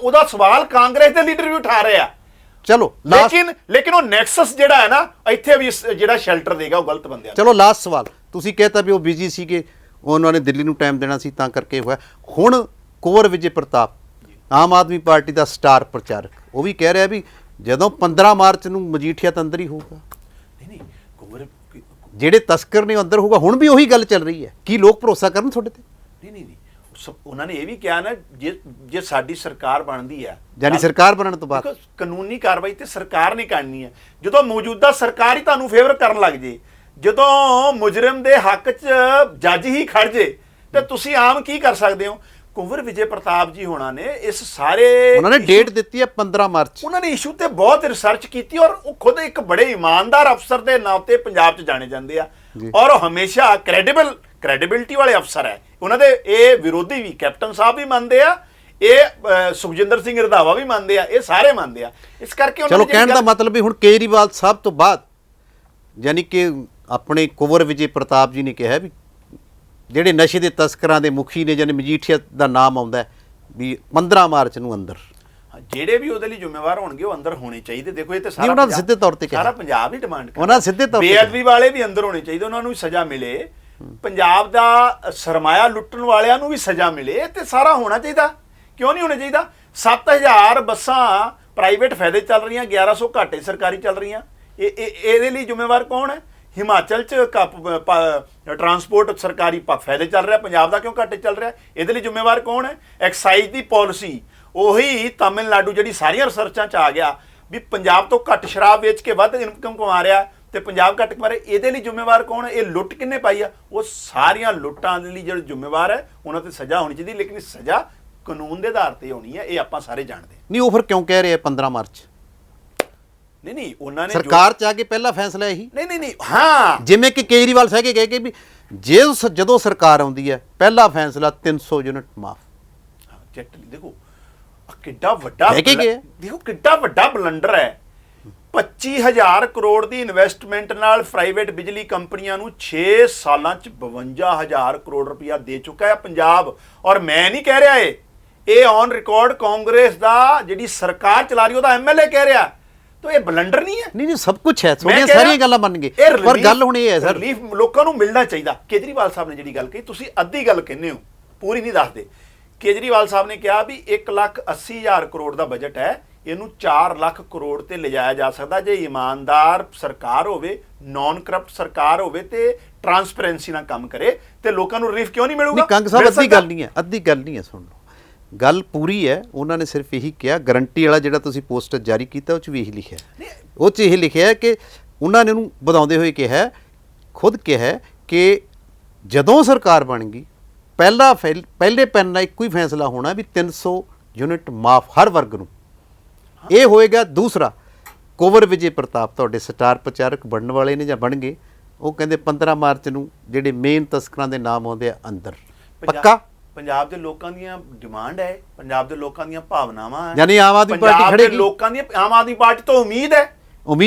ਉਹਦਾ ਸਵਾਲ ਕਾਂਗਰਸ ਦੇ ਲੀਡਰ ਵੀ ਉਠਾ ਰਹੇ ਆ। ਚਲੋ ਲੇਕਿਨ ਉਹ ਨੈਕਸਸ ਜਿਹੜਾ ਹੈ ਨਾ, ਇੱਥੇ ਵੀ ਜਿਹੜਾ ਸ਼ੈਲਟਰ ਦੇਗਾ ਉਹ ਗਲਤ ਬੰਦਿਆਂ। ਚਲੋ ਲਾਸਟ ਸਵਾਲ, ਤੁਸੀਂ ਕਹਿਤਾ ਵੀ ਉਹ ਬਿਜੀ ਸੀਗੇ, ਉਹਨਾਂ ਨੇ ਦਿੱਲੀ ਨੂੰ ਟਾਈਮ ਦੇਣਾ ਸੀ ਤਾਂ ਕਰਕੇ ਹੋਇਆ। ਹੁਣ ਕੁੰਵਰ ਵਿਜੇ ਪ੍ਰਤਾਪ ਆਮ ਆਦਮੀ ਪਾਰਟੀ ਦਾ ਸਟਾਰ ਪ੍ਰਚਾਰਕ, ਉਹ ਵੀ ਕਹਿ ਰਿਹਾ ਵੀ ਜਦੋਂ 15 ਮਾਰਚ ਨੂੰ ਮਜੀਠੀਆ ਤਾਂ ਅੰਦਰ ਹੀ ਹੋਊਗਾ। ਨਹੀਂ ਕੁੰਵਰ ਜਿਹੜੇ ਤਸਕਰ ਨੇ ਅੰਦਰ ਹੋਊਗਾ, ਹੁਣ ਵੀ ਉਹੀ ਗੱਲ ਚੱਲ ਰਹੀ ਹੈ। ਕੀ ਲੋਕ ਭਰੋਸਾ ਕਰਨ ਤੁਹਾਡੇ ਤੇ? ਨਹੀਂ ਉਹਨਾਂ ਨੇ ਇਹ ਵੀ ਕਿਹਾ ਨਾ, ਜੇ ਸਾਡੀ ਸਰਕਾਰ ਬਣਦੀ ਹੈ, ਯਾਨੀ ਸਰਕਾਰ ਬਣਨ ਤੋਂ ਬਾਅਦ ਕਾਨੂੰਨੀ ਕਾਰਵਾਈ ਤੇ ਸਰਕਾਰ ਨੇ ਕਰਨੀ ਹੈ। ਜਦੋਂ ਮੌਜੂਦਾ ਸਰਕਾਰ ਹੀ ਤੁਹਾਨੂੰ ਫੇਵਰ ਕਰਨ ਲੱਗ ਜੇ, ਜਦੋਂ ਮੁਜਰਮ ਦੇ ਹੱਕ 'ਚ ਜੱਜ ਹੀ ਖੜ ਜੇ, ਤੇ ਤੁਸੀਂ ਆਮ ਕੀ ਕਰ ਸਕਦੇ ਹੋ? ਕੁੰਵਰ ਵਿਜੇ ਪ੍ਰਤਾਪ ਜੀ ਹੋਣਾ ਨੇ ਇਸ ਸਾਰੇ ਉਹਨਾਂ ਨੇ ਡੇਟ ਦਿੱਤੀ ਹੈ 15 ਮਾਰਚ। ਉਹਨਾਂ ਨੇ ਇਸ਼ੂ ਤੇ ਬਹੁਤ ਰਿਸਰਚ ਕੀਤੀ ਔਰ ਉਹ ਖੁਦ ਇੱਕ ਬੜੇ ਇਮਾਨਦਾਰ ਅਫਸਰ ਦੇ ਨਾਮ ਤੇ ਪੰਜਾਬ 'ਚ ਜਾਣੇ ਜਾਂਦੇ ਆ ਔਰ ਹਮੇਸ਼ਾ ਕ੍ਰੈਡੀਬਿਲਟੀ ਵਾਲੇ ਅਫਸਰ ਹੈ। ਉਹਨਾਂ ਦੇ ਇਹ ਵਿਰੋਧੀ ਵੀ ਕੈਪਟਨ ਸਾਹਿਬ ਵੀ ਮੰਨਦੇ ਆ, ਇਹ ਸੁਖਜਿੰਦਰ ਸਿੰਘ ਰੰਧਾਵਾ ਵੀ ਮੰਨਦੇ ਆ, ਇਹ ਸਾਰੇ ਮੰਨਦੇ ਆ। ਇਸ ਕਰਕੇ ਚਲੋ ਕਹਿਣ ਦਾ ਮਤਲਬ ਵੀ ਹੁਣ ਕੇਜਰੀਵਾਲ ਸਾਹਿਬ ਤੋਂ ਬਾਅਦ ਯਾਨੀ ਕਿ ਆਪਣੇ ਕੁੰਵਰ ਵਿਜੇ ਪ੍ਰਤਾਪ ਜੀ ਨੇ ਕਿਹਾ ਵੀ ਜਿਹੜੇ ਨਸ਼ੇ ਦੇ ਤਸਕਰਾਂ ਦੇ ਮੁਖੀ ਨੇ, ਜਾਨੀ ਮਜੀਠੀਆ ਦਾ ਨਾਮ ਆਉਂਦਾ ਵੀ 15 ਮਾਰਚ ਨੂੰ ਅੰਦਰ, ਜਿਹੜੇ ਵੀ ਉਹਦੇ ਲਈ ਜ਼ਿੰਮੇਵਾਰ ਹੋਣਗੇ ਉਹ ਅੰਦਰ ਹੋਣੇ ਚਾਹੀਦੇ। ਦੇਖੋ ਇਹ ਤੇ ਸਾਰਾ ਸਿੱਧੇ ਤੌਰ ਤੇ ਸਾਰਾ ਪੰਜਾਬ ਹੀ ਡਿਮਾਂਡ ਕਰਦਾ, ਉਹਨਾਂ ਸਿੱਧੇ ਤੌਰ ਤੇ ਬੇਅਦਬੀ ਵਾਲੇ ਵੀ ਅੰਦਰ ਹੋਣੇ ਚਾਹੀਦੇ, ਉਹਨਾਂ ਨੂੰ ਵੀ ਸਜ਼ਾ ਮਿਲੇ, ਪੰਜਾਬ ਦਾ ਸਰਮਾਇਆ ਲੁੱਟਣ ਵਾਲਿਆਂ ਨੂੰ ਵੀ ਸਜ਼ਾ ਮਿਲੇ, ਤੇ ਸਾਰਾ ਹੋਣਾ ਚਾਹੀਦਾ। ਕਿਉਂ ਨਹੀਂ ਹੋਣਾ ਚਾਹੀਦਾ? 7000 ਬੱਸਾਂ ਪ੍ਰਾਈਵੇਟ ਫਾਇਦੇ ਚੱਲ ਰਹੀਆਂ, 1100 ਘਾਟੇ ਸਰਕਾਰੀ ਚੱਲ ਰਹੀਆਂ। ਇਹਦੇ ਲਈ ਜ਼ਿੰਮੇਵਾਰ ਕੌਣ ਹੈ? ਹਿਮਾਚਲ 'ਚ ਟਰਾਂਸਪੋਰਟ ਸਰਕਾਰੀ ਫਾਇਦੇ ਚੱਲ ਰਿਹਾ, ਪੰਜਾਬ ਦਾ ਕਿਉਂ ਘਾਟੇ ਚੱਲ ਰਿਹਾ? ਇਹਦੇ ਲਈ ਜ਼ਿੰਮੇਵਾਰ ਕੌਣ ਹੈ? ਐਕਸਾਈਜ਼ ਦੀ ਪਾਲਿਸੀ, ਉਹੀ ਤਾਮਿਲਨਾਡੂ ਜਿਹੜੀ ਸਾਰੀਆਂ ਰਿਸਰਚਾਂ 'ਚ ਆ ਗਿਆ ਵੀ ਪੰਜਾਬ ਤੋਂ ਘੱਟ ਸ਼ਰਾਬ ਵੇਚ ਕੇ ਵੱਧ ਇਨਕਮ ਕਮਾ ਰਿਹਾ ਤੇ ਪੰਜਾਬ ਘੱਟ ਕਮਾ ਰਿਹਾ। ਇਹਦੇ ਲਈ ਜ਼ਿੰਮੇਵਾਰ ਕੌਣ ਹੈ? ਇਹ ਲੁੱਟ ਕਿੰਨੇ ਪਾਈ ਆ? ਉਹ ਸਾਰੀਆਂ ਲੁੱਟਾਂ ਦੇ ਲਈ ਜਿਹੜੇ ਜ਼ਿੰਮੇਵਾਰ ਹੈ ਉਹਨਾਂ ਤੇ ਸਜ਼ਾ ਹੋਣੀ ਚਾਹੀਦੀ, ਲੇਕਿਨ ਸਜ਼ਾ ਕਾਨੂੰਨ ਦੇ ਆਧਾਰ ਤੇ ਹੋਣੀ ਹੈ, ਇਹ ਆਪਾਂ ਸਾਰੇ ਜਾਣਦੇ। ਨਹੀਂ ਉਹ ਫਿਰ ਕਿਉਂ ਕਹਿ ਰਹੇ ਆ 15 ਮਾਰਚ? ਨਹੀਂ ਉਹਨਾਂ ਨੇ ਸਰਕਾਰ 'ਚ ਆ ਕੇ ਪਹਿਲਾ ਫੈਸਲਾ ਇਹੀ ਨਹੀਂ ਹਾਂ, ਜਿਵੇਂ ਕਿ ਕੇਜਰੀਵਾਲ ਸਾਹਿਬ ਕਹੇ ਕਿ ਵੀ ਜਦੋਂ ਸਰਕਾਰ ਆਉਂਦੀ ਹੈ ਪਹਿਲਾ ਫੈਸਲਾ 300 ਯੂਨਿਟ ਮਾਫ। ਦੇਖੋ ਕਿੱਡਾ ਵੱਡਾ, ਦੇਖੋ ਕਿੱਡਾ ਵੱਡਾ ਬਲੰਡਰ ਹੈ। 25,000 ਕਰੋੜ ਦੀ ਇਨਵੈਸਟਮੈਂਟ ਨਾਲ ਪ੍ਰਾਈਵੇਟ ਬਿਜਲੀ ਕੰਪਨੀਆਂ ਨੂੰ 6 ਸਾਲਾਂ 'ਚ 52,000 ਕਰੋੜ ਰੁਪਇਆ ਦੇ ਚੁੱਕਾ ਹੈ ਪੰਜਾਬ। ਔਰ ਮੈਂ ਨਹੀਂ ਕਹਿ ਰਿਹਾ ਇਹ ਔਨ ਰਿਕਾਰਡ ਕਾਂਗਰਸ ਦਾ ਜਿਹੜੀ ਸਰਕਾਰ ਚਲਾ ਰਹੀ ਉਹਦਾ ਐਮਐਲਏ ਕਹਿ ਰਿਹਾ, ਤਾਂ ਇਹ ਬਲੰਡਰ ਨਹੀਂ ਹੈ। ਨਹੀਂ ਸਭ ਕੁਝ ਹੈ, ਤੁਹਾਡੀਆਂ ਸਾਰੀਆਂ ਗੱਲਾਂ ਮੰਨ ਗਏ, ਪਰ ਗੱਲ ਹੁਣ ਇਹ ਹੈ ਸਰ, ਰਿਲੀਫ ਲੋਕਾਂ ਨੂੰ ਮਿਲਣਾ ਚਾਹੀਦਾ। ਕੇਜਰੀਵਾਲ ਸਾਹਿਬ ਨੇ ਜਿਹੜੀ ਗੱਲ ਕਹੀ, ਤੁਸੀਂ ਅੱਧੀ ਗੱਲ ਕਹਿੰਦੇ ਹੋ, ਪੂਰੀ ਨਹੀਂ ਦੱਸਦੇ। ਕੇਜਰੀਵਾਲ ਸਾਹਿਬ ਨੇ ਕਿਹਾ ਵੀ 1,80,000 ਕਰੋੜ ਦਾ ਬਜਟ ਹੈ, ਇਹਨੂੰ 4 ਲੱਖ ਕਰੋੜ ਤੇ ਲਿਜਾਇਆ ਜਾ ਸਕਦਾ ਜੇ ਇਮਾਨਦਾਰ ਸਰਕਾਰ ਹੋਵੇ, ਨਾਨ ਕਰਪਟ ਸਰਕਾਰ ਹੋਵੇ ਤੇ ਟਰਾਂਸਪੇਰੈਂਸੀ ਨਾਲ ਕੰਮ ਕਰੇ, ਤੇ ਲੋਕਾਂ ਨੂੰ ਰਿਲੀਫ ਕਿਉਂ ਨਹੀਂ ਮਿਲੂਗਾ? ਕੰਗ ਸਾਹਿਬ ਅੱਧੀ ਗੱਲ ਨਹੀਂ ਹੈ, ਸੁਣ ਲਓ ਗੱਲ ਪੂਰੀ ਹੈ। ਉਹਨਾਂ ਨੇ ਸਿਰਫ ਇਹੀ ਕਿਹਾ, ਗਰੰਟੀ ਵਾਲਾ ਜਿਹੜਾ ਤੁਸੀਂ ਪੋਸਟਰ ਜਾਰੀ ਕੀਤਾ ਉਹ 'ਚ ਵੀ ਇਹੀ ਲਿਖਿਆ, ਉਹ 'ਚ ਇਹ ਲਿਖਿਆ ਕਿ ਉਹਨਾਂ ਨੇ ਉਹਨੂੰ ਵਧਾਉਂਦੇ ਹੋਏ ਕਿਹਾ ਖੁਦ ਕਿਹਾ ਕਿ ਜਦੋਂ ਸਰਕਾਰ ਬਣ ਗਈ ਪਹਿਲੇ ਪੈਨ ਨਾਲ ਇੱਕੋ ਹੀ ਫੈਸਲਾ ਹੋਣਾ ਵੀ 300 ਯੂਨਿਟ ਮਾਫ ਹਰ ਵਰਗ ਨੂੰ। ਇਹ ਹੋਏਗਾ। ਦੂਸਰਾ, ਕੁੰਵਰ ਵਿਜੇ ਪ੍ਰਤਾਪ ਤੁਹਾਡੇ ਸਟਾਰ ਪ੍ਰਚਾਰਕ ਬਣਨ ਵਾਲੇ ਨੇ ਜਾਂ ਬਣ ਗਏ, ਉਹ ਕਹਿੰਦੇ 15 ਮਾਰਚ ਨੂੰ ਜਿਹੜੇ ਮੇਨ ਤਸਕਰਾਂ ਦੇ ਨਾਮ ਆਉਂਦੇ ਆ ਅੰਦਰ। ਪੱਕਾ ਪੰਜਾਬ ਦੇ ਲੋਕਾਂ ਦੀਆਂ ਡਿਮਾਂਡ ਹੈ, ਪੰਜਾਬ ਦੇ ਲੋਕਾਂ ਦੀਆਂ ਭਾਵਨਾਵਾਂ ਹੈ, ਯਾਨੀ ਆਮ ਆਦਮੀ ਪਾਰਟੀ ਪੰਜਾਬ ਦੇ ਖੜੇਗੀ। ਲੋਕਾਂ ਦੀ ਆਮ ਆਦਮੀ ਪਾਰਟੀ ਤੋਂ ਉਮੀਦ ਹੈ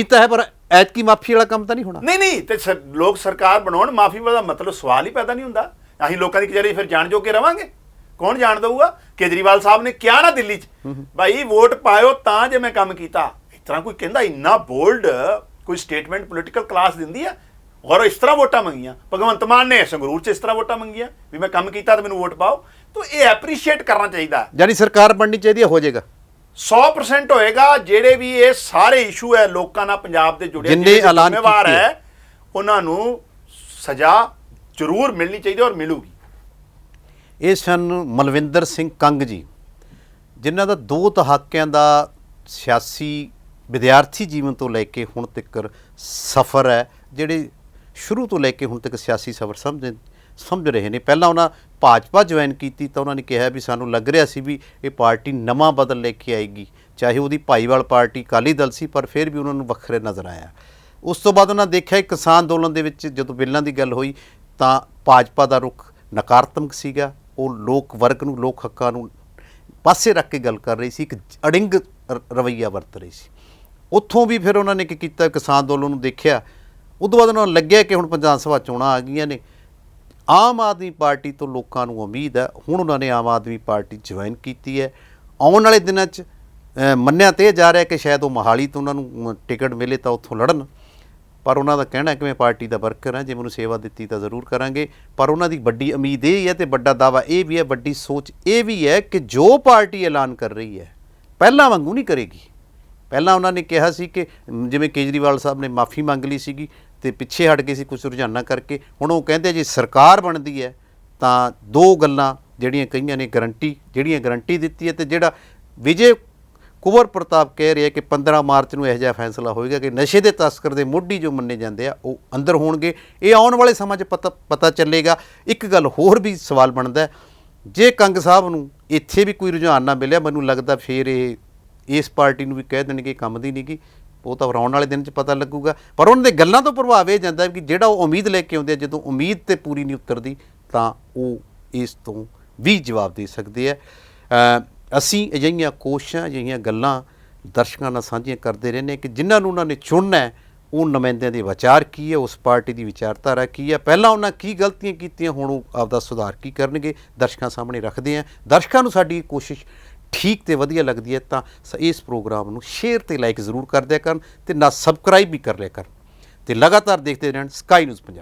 ਤਾਂ ਹੈ, ਪਰ ਐਤਕੀ ਮਾਫੀ ਵਾਲਾ ਕੰਮ ਤਾਂ ਨਹੀਂ ਹੋਣਾ। ਨਹੀਂ ਤੇ ਲੋਕ ਸਰਕਾਰ ਬਣਾਉਣ, ਮਾਫੀ ਦਾ ਮਤਲਬ ਸਵਾਲ ਹੀ ਪੈਦਾ ਨਹੀਂ ਹੁੰਦਾ। ਅਸੀਂ ਲੋਕਾਂ ਦੀ ਕਚਹਿਰੀ ਫਿਰ ਜਾਣ ਜੋਗੇ ਰਵਾਂਗੇ? ਕੌਣ ਜਾਣ ਦਊਗਾ? ਕੇਜਰੀਵਾਲ ਸਾਹਿਬ ਨੇ ਕਿਹਾ ਨਾ ਦਿੱਲੀ 'ਚ, ਭਾਈ ਵੋਟ ਪਾਇਓ ਤਾਂ ਜੇ ਮੈਂ ਕੰਮ ਕੀਤਾ। ਇਸ ਤਰ੍ਹਾਂ ਕੋਈ ਕਹਿੰਦਾ, ਇੰਨਾ ਬੋਲਡ ਕੋਈ ਸਟੇਟਮੈਂਟ ਪੋਲੀਟੀਕਲ ਕਲਾਸ ਦਿੰਦੀ ਆ? ਔਰ ਇਸ ਤਰ੍ਹਾਂ ਵੋਟਾਂ ਮੰਗੀਆਂ। ਭਗਵੰਤ ਮਾਨ ਨੇ ਸੰਗਰੂਰ 'ਚ ਇਸ ਤਰ੍ਹਾਂ ਵੋਟਾਂ ਮੰਗੀਆਂ ਵੀ ਮੈਂ ਕੰਮ ਕੀਤਾ ਤਾਂ ਮੈਨੂੰ ਵੋਟ ਪਾਓ। ਤਾਂ ਇਹ ਐਪਰੀਸ਼ੀਏਟ ਕਰਨਾ ਚਾਹੀਦਾ। ਯਾਨੀ ਸਰਕਾਰ ਬਣਨੀ ਚਾਹੀਦੀ ਹੈ, ਹੋ ਜਾਏਗਾ 100% ਹੋਏਗਾ। ਜਿਹੜੇ ਵੀ ਇਹ ਸਾਰੇ ਇਸ਼ੂ ਹੈ ਲੋਕਾਂ ਨਾਲ ਪੰਜਾਬ ਦੇ ਜੁੜੇ, ਜਿੰਨੇ ਐਲਾਨ ਜ਼ਿੰਮੇਵਾਰ ਕੀਤੇ ਹੈ, ਉਹਨਾਂ ਨੂੰ ਸਜ਼ਾ ਜ਼ਰੂਰ ਮਿਲਣੀ ਚਾਹੀਦੀ ਔਰ ਮਿਲੂਗੀ। ਇਹ ਸਨ ਮਲਵਿੰਦਰ ਸਿੰਘ ਕੰਗ ਜੀ, ਜਿਨ੍ਹਾਂ ਦਾ 2 ਦਹਾਕਿਆਂ ਦਾ ਸਿਆਸੀ ਵਿਦਿਆਰਥੀ ਜੀਵਨ ਤੋਂ ਲੈ ਕੇ ਹੁਣ ਤੱਕ ਸਫ਼ਰ ਹੈ, ਜਿਹੜੇ ਸ਼ੁਰੂ ਤੋਂ ਲੈ ਕੇ ਹੁਣ ਤੱਕ ਸਿਆਸੀ ਸਫ਼ਰ ਸਮਝ ਰਹੇ ਨੇ। ਪਹਿਲਾਂ ਉਹਨਾਂ ਭਾਜਪਾ ਜੁਆਇਨ ਕੀਤੀ ਤਾਂ ਉਹਨਾਂ ਨੇ ਕਿਹਾ ਵੀ ਸਾਨੂੰ ਲੱਗ ਰਿਹਾ ਸੀ ਵੀ ਇਹ ਪਾਰਟੀ ਨਵਾਂ ਬਦਲ ਲੈ ਕੇ ਆਏਗੀ, ਚਾਹੇ ਉਹਦੀ ਭਾਈਵਾਲ ਪਾਰਟੀ ਅਕਾਲੀ ਦਲ ਸੀ, ਪਰ ਫਿਰ ਵੀ ਉਹਨਾਂ ਨੂੰ ਵੱਖਰੇ ਨਜ਼ਰ ਆਇਆ। ਉਸ ਤੋਂ ਬਾਅਦ ਉਹਨਾਂ ਦੇਖਿਆ ਕਿਸਾਨ ਅੰਦੋਲਨ ਦੇ ਵਿੱਚ ਜਦੋਂ ਬਿੱਲਾਂ ਦੀ ਗੱਲ ਹੋਈ ਤਾਂ ਭਾਜਪਾ ਦਾ ਰੁਖ ਨਕਾਰਾਤਮਕ ਸੀਗਾ। ਉਹ ਲੋਕ ਵਰਗ ਨੂੰ, ਲੋਕ ਹੱਕਾਂ ਨੂੰ ਪਾਸੇ ਰੱਖ ਕੇ ਗੱਲ ਕਰ ਰਹੀ ਸੀ, ਇੱਕ ਅੜਿੰਗ ਰਵੱਈਆ ਵਰਤ ਰਹੀ ਸੀ। ਉੱਥੋਂ ਵੀ ਫਿਰ ਉਹਨਾਂ ਨੇ ਕੀ ਕੀਤਾ, ਕਿਸਾਨ ਅੰਦੋਲਨ ਨੂੰ ਦੇਖਿਆ। ਉਦੋਂ ਬਾਅਦ ਉਹਨਾਂ ਨੂੰ ਲੱਗਿਆ ਕਿ ਹੁਣ ਵਿਧਾਨ ਸਭਾ ਚੋਣਾਂ ਆ ਗਈਆਂ ਨੇ, ਆਮ ਆਦਮੀ ਪਾਰਟੀ ਤੋਂ ਲੋਕਾਂ ਨੂੰ ਉਮੀਦ ਹੈ। ਹੁਣ ਉਹਨਾਂ ਨੇ ਆਮ ਆਦਮੀ ਪਾਰਟੀ ਜੁਆਇਨ ਕੀਤੀ ਹੈ। ਆਉਣ ਵਾਲੇ ਦਿਨਾਂ 'ਚ ਮੰਨਿਆ ਤੇ ਜਾ ਰਿਹਾ ਕਿ ਸ਼ਾਇਦ ਉਹ ਮੋਹਾਲੀ ਤੋਂ ਉਹਨਾਂ ਨੂੰ ਟਿਕਟ ਮਿਲੇ ਤਾਂ ਉੱਥੋਂ ਲੜਨ, ਪਰ ਉਹਨਾਂ ਦਾ ਕਹਿਣਾ ਕਿ ਮੈਂ ਪਾਰਟੀ ਦਾ ਵਰਕਰ ਹਾਂ, ਜੇ ਮੈਨੂੰ ਸੇਵਾ ਦਿੱਤੀ ਤਾਂ ਜ਼ਰੂਰ ਕਰਾਂਗੇ। ਪਰ ਉਹਨਾਂ ਦੀ ਵੱਡੀ ਉਮੀਦ ਇਹ ਹੈ ਤੇ ਵੱਡਾ ਦਾਅਵਾ ਇਹ ਵੀ ਹੈ, ਵੱਡੀ ਸੋਚ ਇਹ ਵੀ ਹੈ ਕਿ ਜੋ ਪਾਰਟੀ ਐਲਾਨ ਕਰ ਰਹੀ ਹੈ ਪਹਿਲਾਂ ਵਾਂਗੂ ਨਹੀਂ ਕਰੇਗੀ। ਪਹਿਲਾਂ ਉਹਨਾਂ ਨੇ ਕਿਹਾ ਸੀ ਕਿ ਜਿਵੇਂ ਕੇਜਰੀਵਾਲ ਸਾਹਿਬ ਨੇ ਮਾਫੀ ਮੰਗ ਲਈ ਸੀਗੀ ਤੇ ਪਿੱਛੇ ਹਟ ਗਏ ਸੀ ਕੁਝ ਰੁਝਾਨਾਂ ਕਰਕੇ। ਹੁਣ ਉਹ ਕਹਿੰਦੇ ਜੇ ਸਰਕਾਰ ਬਣਦੀ ਹੈ ਤਾਂ 2 ਗੱਲਾਂ ਜਿਹੜੀਆਂ ਕਈਆਂ ਨੇ ਗਰੰਟੀ ਦਿੱਤੀ ਹੈ, ਤੇ ਜਿਹੜਾ ਵਿਜੇ ਕੁੰਵਰ ਪ੍ਰਤਾਪ ਕਹਿ ਰਿਹਾ ਕਿ 15 ਮਾਰਚ ਨੂੰ ਇਹੋ ਜਿਹਾ ਫੈਸਲਾ ਹੋਏਗਾ ਕਿ ਨਸ਼ੇ ਦੇ ਤਸਕਰ ਦੇ ਮੋਢੀ ਜੋ ਮੰਨੇ ਜਾਂਦੇ ਆ ਉਹ ਅੰਦਰ ਹੋਣਗੇ। ਇਹ ਆਉਣ ਵਾਲੇ ਸਮਾਂ 'ਚ ਪਤਾ ਚੱਲੇਗਾ। ਇੱਕ ਗੱਲ ਹੋਰ ਵੀ ਸਵਾਲ ਬਣਦਾ, ਜੇ ਕੰਗ ਸਾਹਿਬ ਨੂੰ ਇੱਥੇ ਵੀ ਕੋਈ ਰੁਝਾਨ ਨਾ ਮਿਲਿਆ, ਮੈਨੂੰ ਲੱਗਦਾ ਫਿਰ ਇਹ ਇਸ ਪਾਰਟੀ ਨੂੰ ਵੀ ਕਹਿ ਦੇਣਗੇ ਕੰਮ ਦੀ ਨਹੀਂ ਗੀ। ਉਹ ਤਾਂ ਆਉਣ ਵਾਲੇ ਦਿਨ 'ਚ ਪਤਾ ਲੱਗੂਗਾ। ਪਰ ਉਹਨਾਂ ਦੇ ਗੱਲਾਂ ਤੋਂ ਪ੍ਰਭਾਵ ਇਹ ਜਾਂਦਾ ਕਿ ਜਿਹੜਾ ਉਹ ਉਮੀਦ ਲੈ ਕੇ ਆਉਂਦੇ ਆ, ਜਦੋਂ ਉਮੀਦ ਤੇ ਪੂਰੀ ਨਹੀਂ ਉਤਰਦੀ ਤਾਂ ਉਹ ਇਸ ਤੋਂ ਵੀ ਜਵਾਬ ਦੇ ਸਕਦੇ ਆ। ਅਸੀਂ ਅਜਿਹੀਆਂ ਕੋਸ਼ਿਸ਼ਾਂ, ਅਜਿਹੀਆਂ ਗੱਲਾਂ ਦਰਸ਼ਕਾਂ ਨਾਲ ਸਾਂਝੀਆਂ ਕਰਦੇ ਰਹਿੰਦੇ ਕਿ ਜਿਨ੍ਹਾਂ ਨੂੰ ਉਹਨਾਂ ਨੇ ਚੁਣਨਾ ਹੈ ਉਹ ਨੁਮਾਇੰਦਿਆਂ ਦੇ ਵਿਚਾਰ ਕੀ ਹੈ, ਉਸ ਪਾਰਟੀ ਦੀ ਵਿਚਾਰਧਾਰਾ ਕੀ ਹੈ, ਪਹਿਲਾਂ ਉਹਨਾਂ ਕੀ ਗਲਤੀਆਂ ਕੀਤੀਆਂ, ਹੁਣ ਉਹ ਆਪਦਾ ਸੁਧਾਰ ਕੀ ਕਰਨਗੇ, ਦਰਸ਼ਕਾਂ ਸਾਹਮਣੇ ਰੱਖਦੇ ਆ। ਦਰਸ਼ਕਾਂ ਨੂੰ ਸਾਡੀ ਕੋਸ਼ਿਸ਼ ਠੀਕ ਤੇ ਵਧੀਆ ਲੱਗਦੀ ਹੈ ਤਾਂ ਇਸ ਪ੍ਰੋਗਰਾਮ ਨੂੰ ਸ਼ੇਅਰ ਤੇ ਲਾਈਕ ਜ਼ਰੂਰ ਕਰ ਦਿਆ ਕਰਨ, ਤੇ ਨਾ ਸਬਸਕ੍ਰਾਈਬ ਵੀ ਕਰ ਲਿਆ ਕਰਨ, ਤੇ ਲਗਾਤਾਰ ਦੇਖਦੇ ਰਹਿਣ ਸਕਾਈ ਨਿਊਜ਼ ਪੰਜਾਬ।